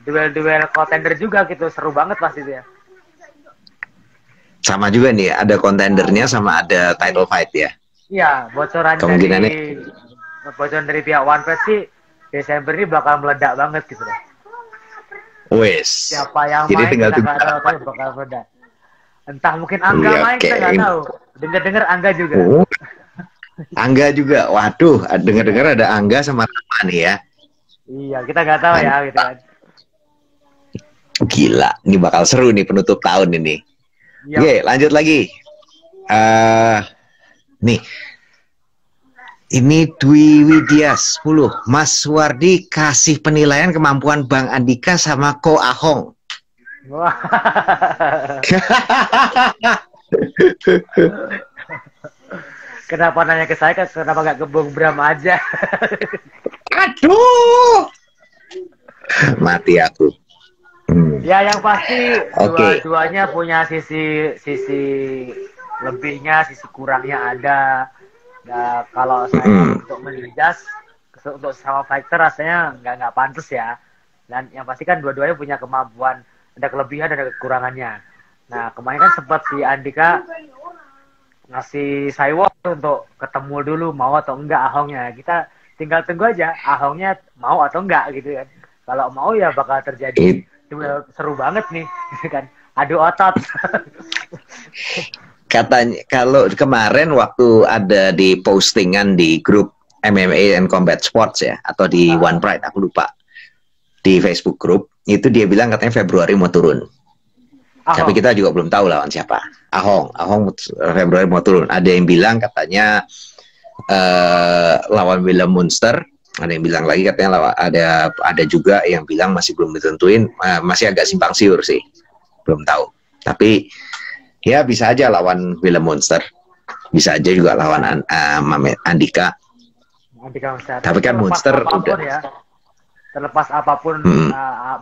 duel-duel contender juga gitu, seru banget pasti itu ya. Sama juga nih, ada kontendernya sama ada title fight ya? Iya, bocoran dari pihak OnePlus sih Desember ini bakal meledak banget gitu loh. Wes. Siapa yang jadi main tinggal kita nggak tahu, tapi bakal meledak. Entah mungkin Angga main, kita nggak tahu. Dengar-dengar Angga juga. Angga juga, waduh, dengar-dengar ada Angga sama Rama nih ya. Iya, kita nggak tahu ya gitu kan. Gila, ini bakal seru nih penutup tahun ini. Oke, lanjut lagi. Nih, ini Dwi Widya 10. Mas Suwardi kasih penilaian kemampuan Bang Andika sama Ko Ahong. Kenapa nanya ke saya? Kenapa nggak ke Bung Bram aja? Aduh, mati aku. Ya yang pasti Oke. dua-duanya punya sisi sisi lebihnya, sisi kurangnya ada. Nah, kalau saya untuk menjudge untuk sama fighter rasanya nggak pantas ya. Dan yang pasti kan dua-duanya punya kemampuan, ada kelebihan dan ada kekurangannya. Nah kemarin kan sempat si Andika ngasih sidewalk untuk ketemu dulu mau atau enggak Ahongnya. Kita tinggal tunggu aja Ahongnya mau atau enggak gitu kan. Kalau mau ya bakal terjadi seru banget nih kan. Adu otot. Katanya kalau kemarin waktu ada di postingan di grup MMA and Combat Sports ya atau di One Pride aku lupa di Facebook group itu dia bilang katanya Februari mau turun. Tapi kita juga belum tahu lawan siapa. Ahong Februari mau turun. Ada yang bilang katanya lawan William Munster. Ada yang bilang lagi katanya ada juga yang bilang masih belum ditentuin, masih agak simpang siur sih, belum tahu. Tapi ya bisa aja lawan William Munster, bisa aja juga lawan Andika. Tapi kan Munster udah. Ya. Terlepas apapun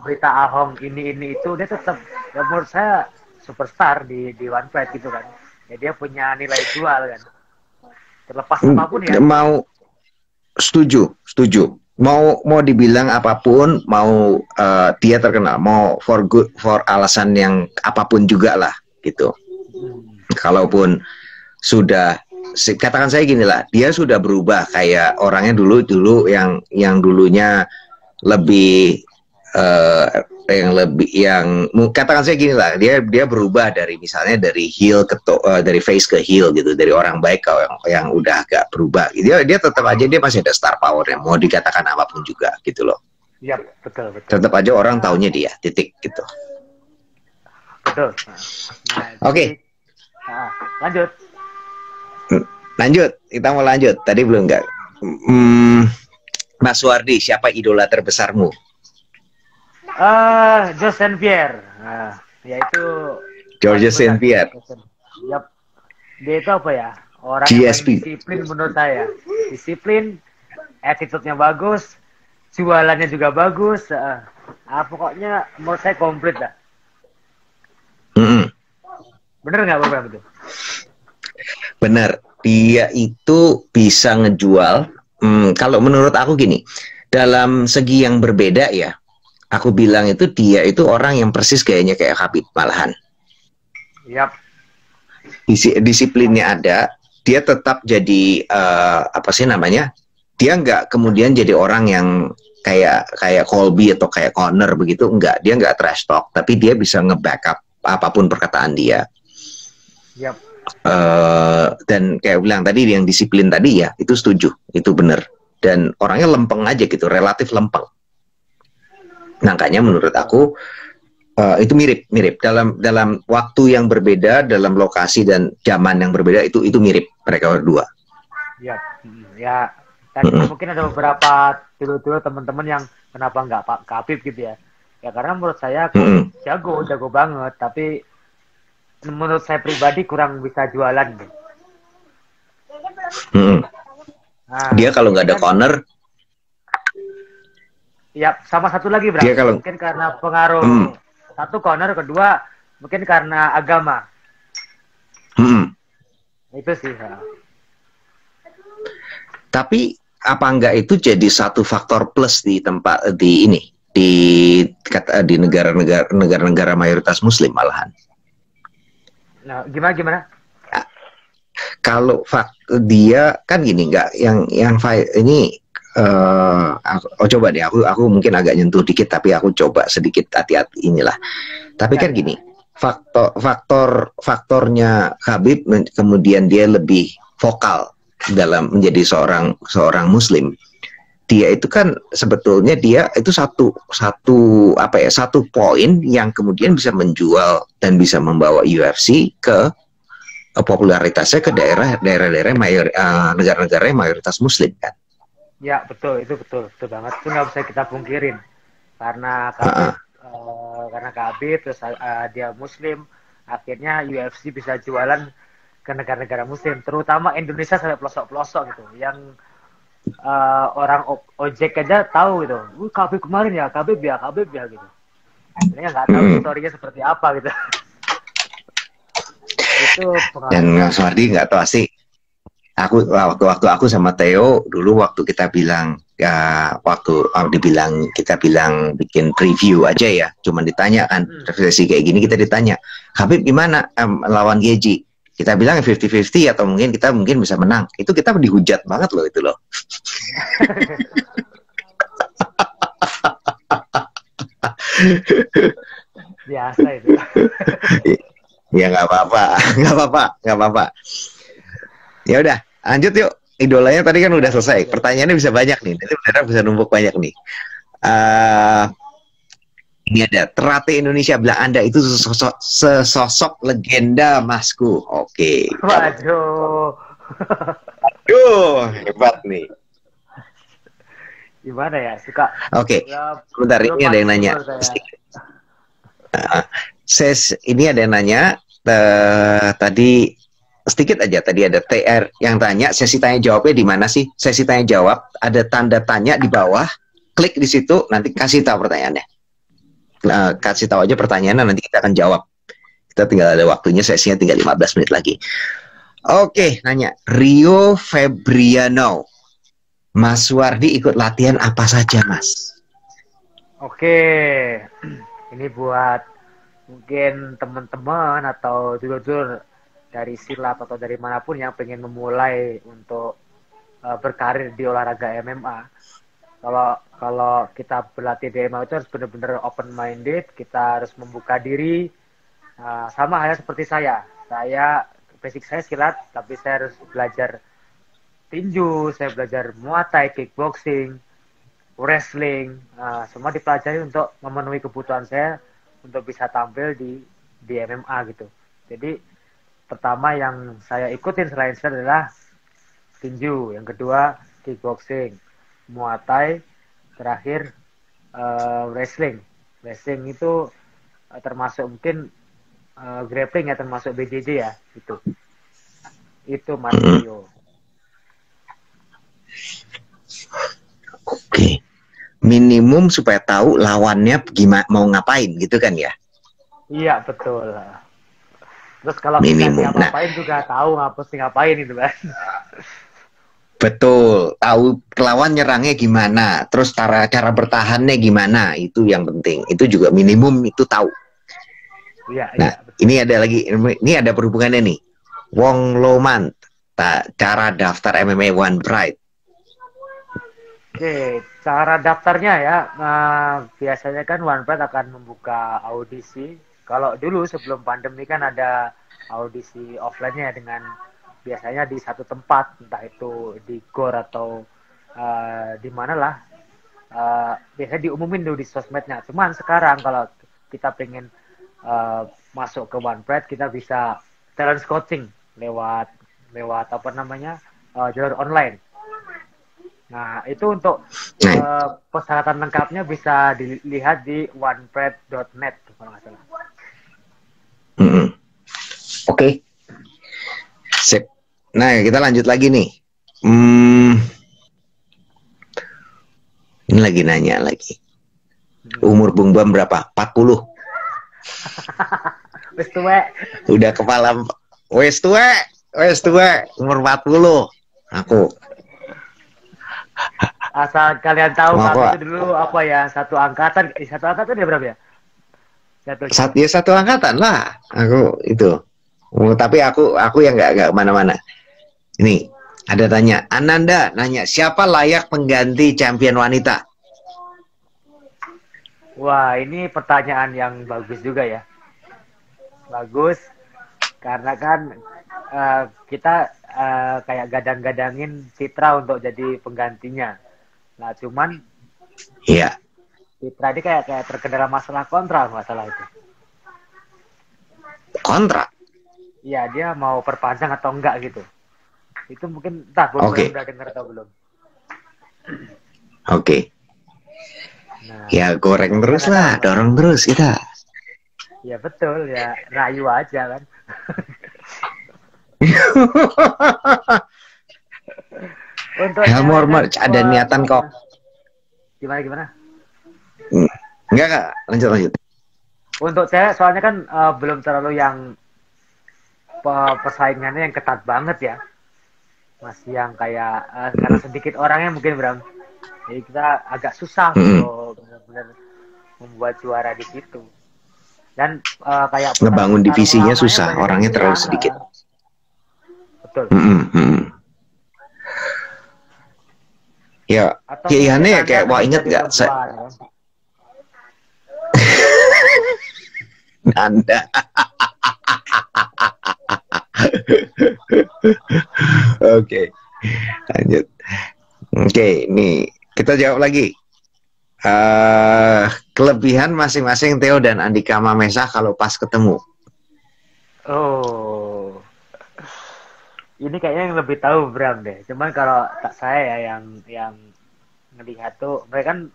berita Ahong ini itu dia tetap ya menurut saya superstar di One Fight gitu kan. Ya dia punya nilai jual kan. Terlepas apapun ya. Mau setuju. Mau dibilang apapun, mau dia terkenal, mau for alasan yang apapun juga lah gitu. Kalaupun sudah katakan saya gini lah, dia sudah berubah kayak orangnya dulu yang dulunya lebih yang katakan saya gini lah, dia berubah dari misalnya dari heel dari face ke heel gitu, dari orang baik ke yang udah agak berubah. Dia tetap aja dia masih ada star powernya, mau dikatakan apapun juga gitu loh. Iya, betul. Tetap aja orang taunya dia, titik gitu. Betul. Oke. Lanjut. Kita mau lanjut. Tadi belum enggak. Mas Wardi, siapa idola terbesarmu? Georges St. Pierre. Yaitu Georges St. Pierre. Yap. Dia itu apa ya? Orang yang disiplin menurut saya. Disiplin, attitude-nya bagus, jualannya juga bagus. Pokoknya menurut saya komplit lah. Bener nggak Bang itu? Bener. Dia itu bisa ngejual. Kalau menurut aku gini, dalam segi yang berbeda ya, aku bilang itu dia itu orang yang persis gayanya kayak Khabib malahan. Yap. Disiplinnya ada, dia tetap jadi apa sih namanya? Dia nggak kemudian jadi orang yang kayak Colby atau kayak Conor begitu, enggak. Dia nggak trash talk, tapi dia bisa nge-backup apapun perkataan dia. Yap. Dan kayak bilang tadi yang disiplin tadi ya, itu setuju, itu benar. Dan orangnya lempeng aja gitu, relatif lempeng. Makanya menurut aku itu mirip dalam waktu yang berbeda, dalam lokasi dan zaman yang berbeda, itu mirip mereka berdua. Ya tadi mungkin ada beberapa dulu teman-teman yang kenapa nggak Pak Khabib gitu ya. Ya karena menurut saya jago banget, tapi menurut saya pribadi kurang bisa jualan. Dia kalau nggak ada Conor. Ya, sama satu lagi, Bro. Mungkin karena pengaruh satu Conor, kedua mungkin karena agama. Itu sih. Tapi apa enggak itu jadi satu faktor plus di tempat di negara-negara mayoritas Muslim malahan? Nah, gimana? Kalau dia kan gini, nggak yang ini. Coba deh, aku mungkin agak nyentuh dikit, tapi aku coba sedikit hati-hati inilah. Tapi kan gini, faktornya Khabib kemudian dia lebih vokal dalam menjadi seorang Muslim. Dia itu kan sebetulnya dia itu satu poin yang kemudian bisa menjual dan bisa membawa UFC ke popularitasnya ke daerah-daerah negara-negara yang mayoritas Muslim kan. Ya betul banget, itu nggak bisa kita pungkirin karena Khabib terus dia Muslim, akhirnya UFC bisa jualan ke negara-negara muslim, terutama Indonesia sampai pelosok-pelosok gitu, yang orang ojek aja tahu gitu, Khabib kemarin ya, Khabib ya gitu. Sebenarnya nggak tahu historinya seperti apa gitu. Itu Dan pengaruhnya. Mas Wardi nggak tahu sih. Waktu aku sama Theo dulu waktu kita bilang kita bilang bikin preview aja ya, cuman ditanya kan sesi kayak gini kita ditanya Habib gimana lawan Geji, kita bilang 50-50 atau mungkin kita bisa menang, itu kita dihujat banget loh itu loh. Biasa itu. Ya nggak apa-apa. Ya udah, lanjut yuk. Idolanya tadi kan udah selesai. Pertanyaannya bisa banyak nih. Nanti beneran bisa numpuk banyak nih. Ini ada Terate Indonesia bilang Anda itu sesosok legenda Masku. Oke. Waduh. Aduh, hebat nih. Gimana ya, suka. Oke. Sebentar, ini ada yang nanya. Ini ada yang nanya. Tadi sedikit aja, tadi ada TR yang tanya sesi tanya jawabnya di mana sih? Sesi tanya jawab ada tanda tanya di bawah, klik di situ, nanti kasih tahu pertanyaannya. Kasih tahu aja pertanyaannya, nanti kita akan jawab. Kita tinggal ada waktunya, sesinya tinggal 15 menit lagi. Oke, nanya Rio Febriano, Mas Wardi ikut latihan apa saja, Mas? Oke, ini buat mungkin teman-teman atau dulur-dulur dari silat atau dari manapun yang pengen memulai untuk berkarir di olahraga MMA. Kalau kita berlatih di MMA itu harus benar-benar open minded, kita harus membuka diri. Sama halnya seperti saya basic saya silat, tapi saya harus belajar tinju, saya belajar muay thai, kickboxing, wrestling, semua dipelajari untuk memenuhi kebutuhan saya untuk bisa tampil di MMA gitu. Jadi pertama yang saya ikutin selain silat adalah tinju, yang kedua kickboxing, muay thai, terakhir wrestling. Wrestling itu termasuk mungkin grappling ya, termasuk BJJ ya, itu Mario. Oke. Minimum supaya tahu lawannya gimana, mau ngapain gitu kan ya? Iya, betul. Terus kalau minimum. Kita ngapain juga tahu ngapain itu kan. Betul, tahu lawan nyerangnya gimana, terus cara bertahannya gimana, itu yang penting. Itu juga minimum itu tahu. Iya, nah, ini ada lagi, ini ada perhubungannya nih. Wong Loman, cara daftar MMA One Pride. Oke, cara daftarnya ya, biasanya kan One Pride akan membuka audisi. Kalau dulu sebelum pandemi kan ada audisi offline-nya dengan biasanya di satu tempat, entah itu di GOR atau di mana lah. Biasanya diumumin dulu di sosmednya. Cuman sekarang kalau kita pengen masuk ke One Pride, kita bisa talent scouting lewat apa namanya, jalur online. Nah, itu untuk persyaratan lengkapnya bisa dilihat di onepride.net kalau nggak salah. Oke. Sip. Nah, kita lanjut lagi nih. Ini lagi nanya lagi. Umur Bung Bam berapa? 40. Wes tuwe. Udah kepala wes tuwe. Umur 40. Aku. Asal kalian tahu kami itu dulu apa ya, satu angkatan dia berapa ya? Satu angkatan lah. Aku itu. Tapi aku yang nggak kemana-mana. Ini ada tanya, Ananda nanya siapa layak pengganti champion wanita? Wah, ini pertanyaan yang bagus juga ya. Bagus karena kan kita kayak gadang-gadangin Citra untuk jadi penggantinya. Nah, cuman iya. Citra ini kayak terkendala masalah kontrak, masalah itu. Kontrak? Iya, dia mau perpanjang atau enggak gitu. Itu mungkin entah belum udah dengar atau belum. Oke. Nah, ya goreng terus lah, dorong terus kita. Ya betul ya, rayu aja kan. Untuk Helm cewek kan, hormat ada niatan kok. gimana gimana? Enggak kak, lanjut lanjut. Untuk cewek soalnya kan belum terlalu yang persaingannya yang ketat banget ya. Masih yang kayak karena sedikit orangnya mungkin Bram. Jadi kita agak susah untuk benar-benar membuat juara di situ. Dan kayak Ngebangun petarung divisinya lamanya susah, banyak yang orangnya terlalu hilang. sedikit. Betul. Ya, Atau mungkin pilihannya ya Anda kayak, wah lebih inget jadi nggak? perempuan. Ya? Anda. Oke, lanjut. Oke, ini kita jawab lagi. Kelebihan masing-masing Theo dan Andika Mamesa kalau pas ketemu. Oh, ini kayaknya yang lebih tahu Bram deh. Cuman kalau tak saya ya yang ngelihat tuh mereka kan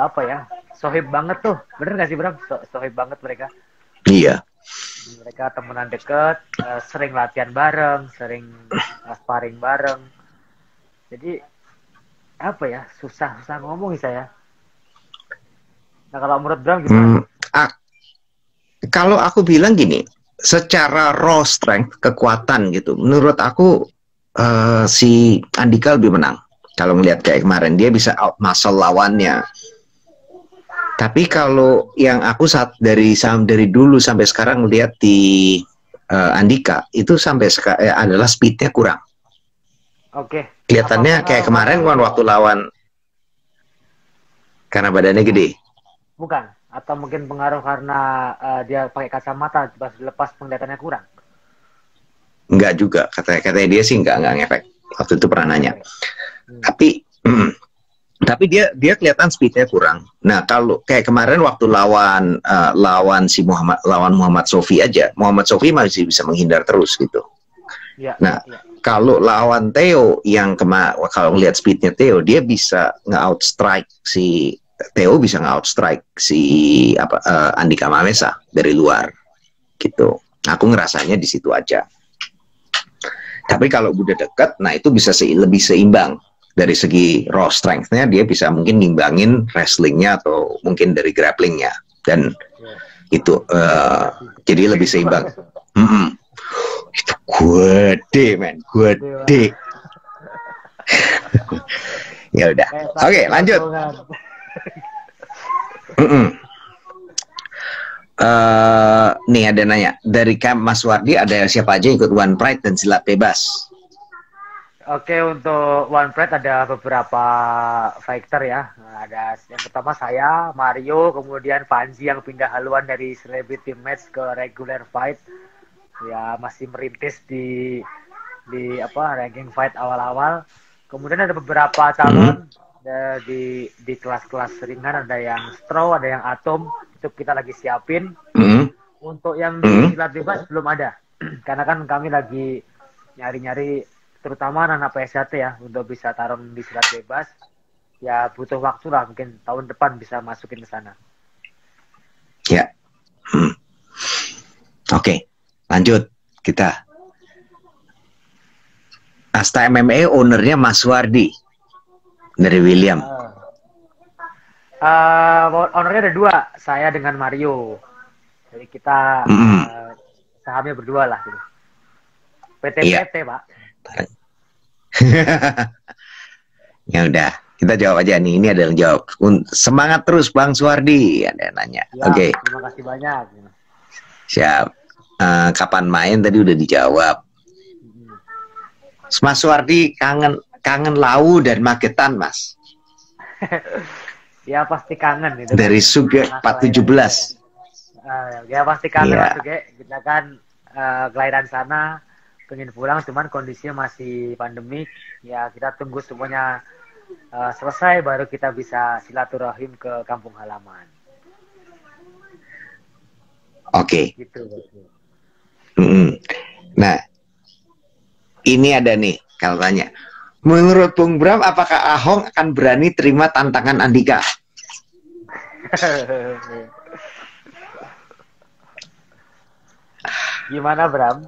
apa ya, sohib banget tuh, bener gak sih Bram? Sohib banget mereka. Iya. Mereka temenan deket, sering latihan bareng, sering sparring bareng. Jadi apa ya, susah ngomong sih saya. Nah kalau menurut Bram gimana? Kalau aku bilang gini, secara raw strength, kekuatan gitu, menurut aku si Andika lebih menang. Kalau ngelihat kayak kemarin, dia bisa out muscle lawannya. Tapi kalau yang aku dari dulu sampai sekarang lihat di Andika itu sampai adalah speednya kurang. Oke. Kelihatannya kayak kemarin kan waktu lawan karena badannya gede. Bukan. Atau mungkin pengaruh karena dia pakai kacamata pas lepas penglihatannya kurang. Enggak juga, katanya dia sih enggak ngefek. Waktu itu pernah nanya. Tapi dia kelihatan speednya kurang. Nah kalau kayak kemarin waktu lawan Muhammad Sofi aja, Muhammad Sofi masih bisa menghindar terus gitu. Ya, nah kalau lawan Theo yang kalau lihat speednya Theo, dia bisa nge-outstrike si Theo bisa nge-outstrike si Andika Mamesa dari luar gitu. Aku ngerasanya di situ aja. Tapi kalau udah dekat, nah itu bisa lebih seimbang. Dari segi raw strength-nya dia bisa mungkin nimbangin wrestlingnya atau mungkin dari grapplingnya, dan itu jadi lebih seimbang. Itu gede men, gede. Ya udah, oke, lanjut. Nih ada nanya dari camp Mas Wardi, ada siapa aja ikut One Pride dan silat bebas? Oke, untuk One Pride ada beberapa fighter ya. Ada yang pertama saya, Mario, kemudian Panji yang pindah haluan dari celebrity match ke regular fight. Ya masih merintis di ranking fight awal-awal. Kemudian ada beberapa calon di kelas-kelas ringan, ada yang straw, ada yang atom. Itu kita lagi siapin. Untuk yang di silat bebas belum ada. Karena kan kami lagi nyari-nyari terutama anak PSAT ya untuk bisa tarung di silat bebas. Ya butuh waktu lah, mungkin tahun depan bisa masukin ke sana. Ya. Oke, lanjut kita. Asta MMA ownernya Mas Wardi dari William. Ownernya ada dua, saya dengan Mario. Jadi kita sahamnya berdua lah gitu. PT Pak. Ya udah, kita jawab aja nih. Ini adalah jawab. Semangat terus Bang Suwardi, ada nanya. Ya, Oke. Terima kasih banyak. Siap. Kapan main tadi udah dijawab. Mas Suwardi kangen Lau dan Magetan, Mas. Ya pasti kangen itu. Dari Suge 417. Ya pasti kangen Mas Suge. Kita kan kelahiran sana. Pengen pulang, cuman kondisinya masih pandemik. Ya kita tunggu semuanya selesai baru kita bisa silaturahim ke kampung halaman. Oke. Gitu. Nah, ini ada nih kalau tanya. Menurut Bung Bram, apakah Ahong akan berani terima tantangan Andika? Gimana Bram?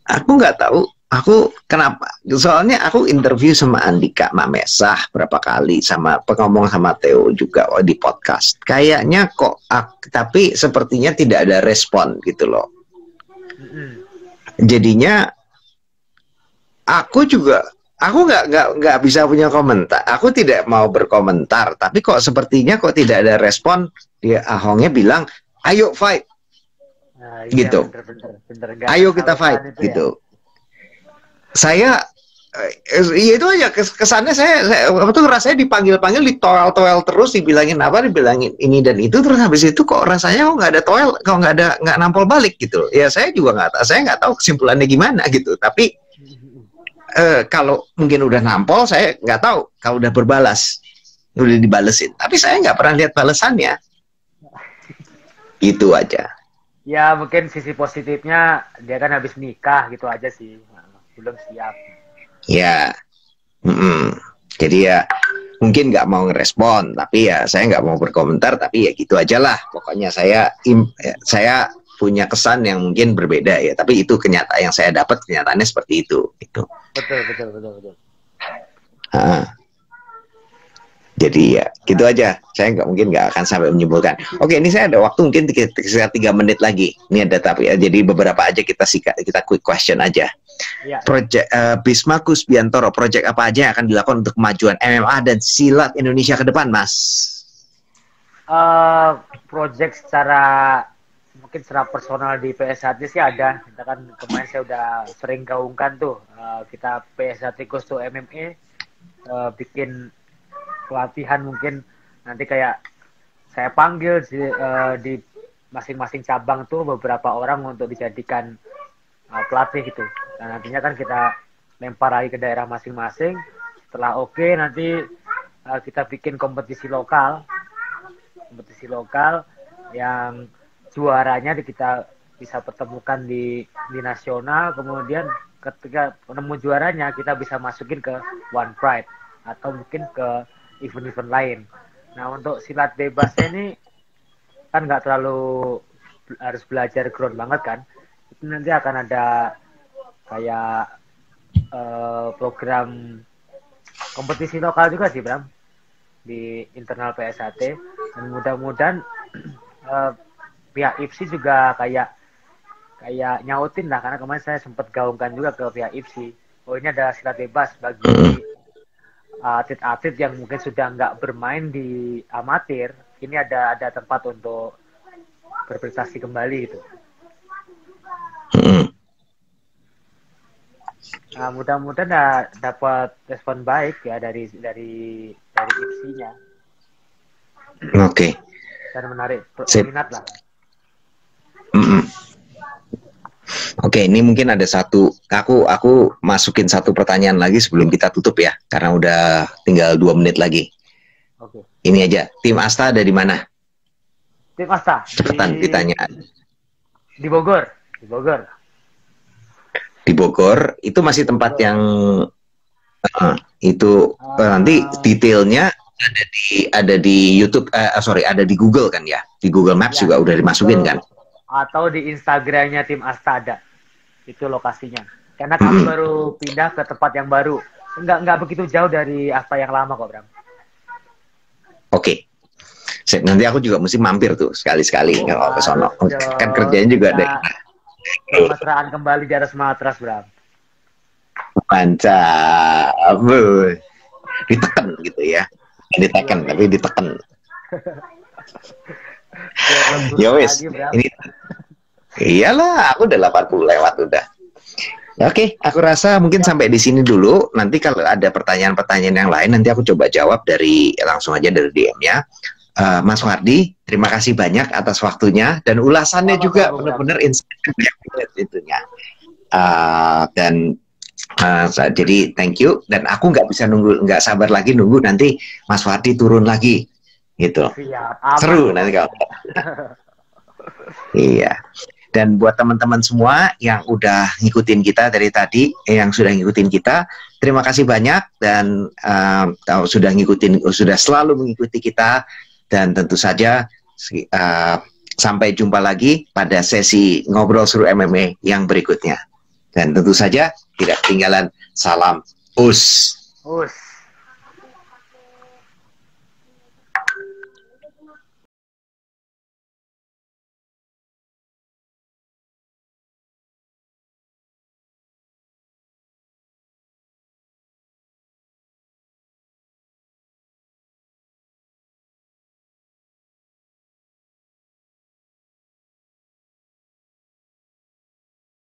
Aku nggak tahu. Aku kenapa? Soalnya aku interview sama Andika Mamesah berapa kali, sama pengomong sama Theo juga di podcast. Kayaknya kok, tapi sepertinya tidak ada respon gitu loh. Jadinya aku juga, aku nggak bisa punya komentar. Aku tidak mau berkomentar, tapi kok sepertinya kok tidak ada respon. Dia Ahongnya bilang, ayo fight. Nah, iya, Gitu. Bener. Ayo kita fight gitu. Ya? Saya ya itu aja kesannya saya tuh rasanya dipanggil-panggil, ditoel-toel terus, dibilangin ini dan itu, terus habis itu kok rasanya kok nggak ada toel, kok nggak nampol balik gitu. Ya saya juga nggak tahu kesimpulannya gimana gitu. Tapi kalau mungkin udah nampol, saya nggak tahu kalau udah udah dibalesin. Tapi saya nggak pernah lihat balasannya. Itu aja. Ya mungkin sisi positifnya dia kan habis nikah gitu aja sih, belum siap. Ya, jadi ya mungkin nggak mau ngerespon, tapi ya saya nggak mau berkomentar, tapi ya gitu aja lah. Pokoknya saya punya kesan yang mungkin berbeda ya, tapi itu kenyataan yang saya dapat, kenyataannya seperti itu. Gitu. Betul. Jadi ya gitu aja. Saya mungkin nggak akan sampai menyimpulkan. Oke, ini saya ada waktu mungkin sekitar 3 menit lagi. Ini ada tapi ya, jadi beberapa aja kita quick question aja. Ya. Project Bisma Kusbiantoro, project apa aja yang akan dilakukan untuk kemajuan MMA dan silat Indonesia ke depan, Mas? Project mungkin secara personal di PS1 sih ada. Kita kan kemarin saya udah sering gaungkan tuh. Kita PS1 Goes to MMA, bikin pelatihan, mungkin nanti kayak saya panggil di masing-masing cabang tuh beberapa orang untuk dijadikan pelatih gitu. Dan nantinya kan kita lempar lagi ke daerah masing-masing. Setelah oke, nanti kita bikin kompetisi lokal yang juaranya kita bisa pertemukan di nasional. Kemudian ketika penemu juaranya kita bisa masukin ke One Pride atau mungkin ke event-event lain. Nah, untuk silat bebasnya ini kan nggak terlalu harus belajar ground banget kan. Itu nanti akan ada kayak program kompetisi lokal juga sih, Bram, di internal PSAT. Dan mudah-mudahan pihak IPSI juga kayak nyautin lah, karena kemarin saya sempat gaungkan juga ke pihak IPSI. Oh, ini ada silat bebas bagi atlet-atlet yang mungkin sudah nggak bermain di amatir, ini ada tempat untuk berprestasi kembali itu. Nah, mudah-mudahan dapat respon baik ya dari IPSI-nya. Oke. Dan menarik minat lah. Oke, ini mungkin ada satu, aku masukin satu pertanyaan lagi sebelum kita tutup ya, karena udah tinggal 2 menit lagi. Oke. Ini aja, tim Asta ada di mana? Tim Asta? Cepetan ditanya. Di Bogor. Di Bogor, itu masih tempat yang itu nanti detailnya ada di YouTube, ada di Google kan ya? Di Google Maps ya, juga udah dimasukin kan? Atau di Instagramnya tim Asta ada, itu lokasinya. Karena kami baru pindah ke tempat yang baru, nggak begitu jauh dari Asta yang lama kok, Bram. Oke. Nanti aku juga mesti mampir tuh sekali-sekali kalau ke sono. Kan kerjanya juga ada. Kemesraan kembali di atas matras, Bram. Mantap, ditekan gitu ya, ditekan tapi ditekan. Ya wes, ini iyalah, aku udah 80 lewat udah. Oke, aku rasa mungkin sampai di sini dulu. Nanti kalau ada pertanyaan-pertanyaan yang lain, nanti aku coba jawab langsung aja dari DM-nya. Mas Wardi, terima kasih banyak atas waktunya dan ulasannya juga benar-benar inspiratif itunya. Jadi thank you, dan aku nggak sabar lagi nunggu nanti Mas Wardi turun lagi gitu. Siap, seru nanti kalau. Iya. Dan buat teman-teman semua yang udah ngikutin kita dari tadi, yang sudah ngikutin kita, terima kasih banyak dan sudah selalu mengikuti kita, dan tentu saja sampai jumpa lagi pada sesi ngobrol seru MMA yang berikutnya. Dan tentu saja tidak ketinggalan salam US.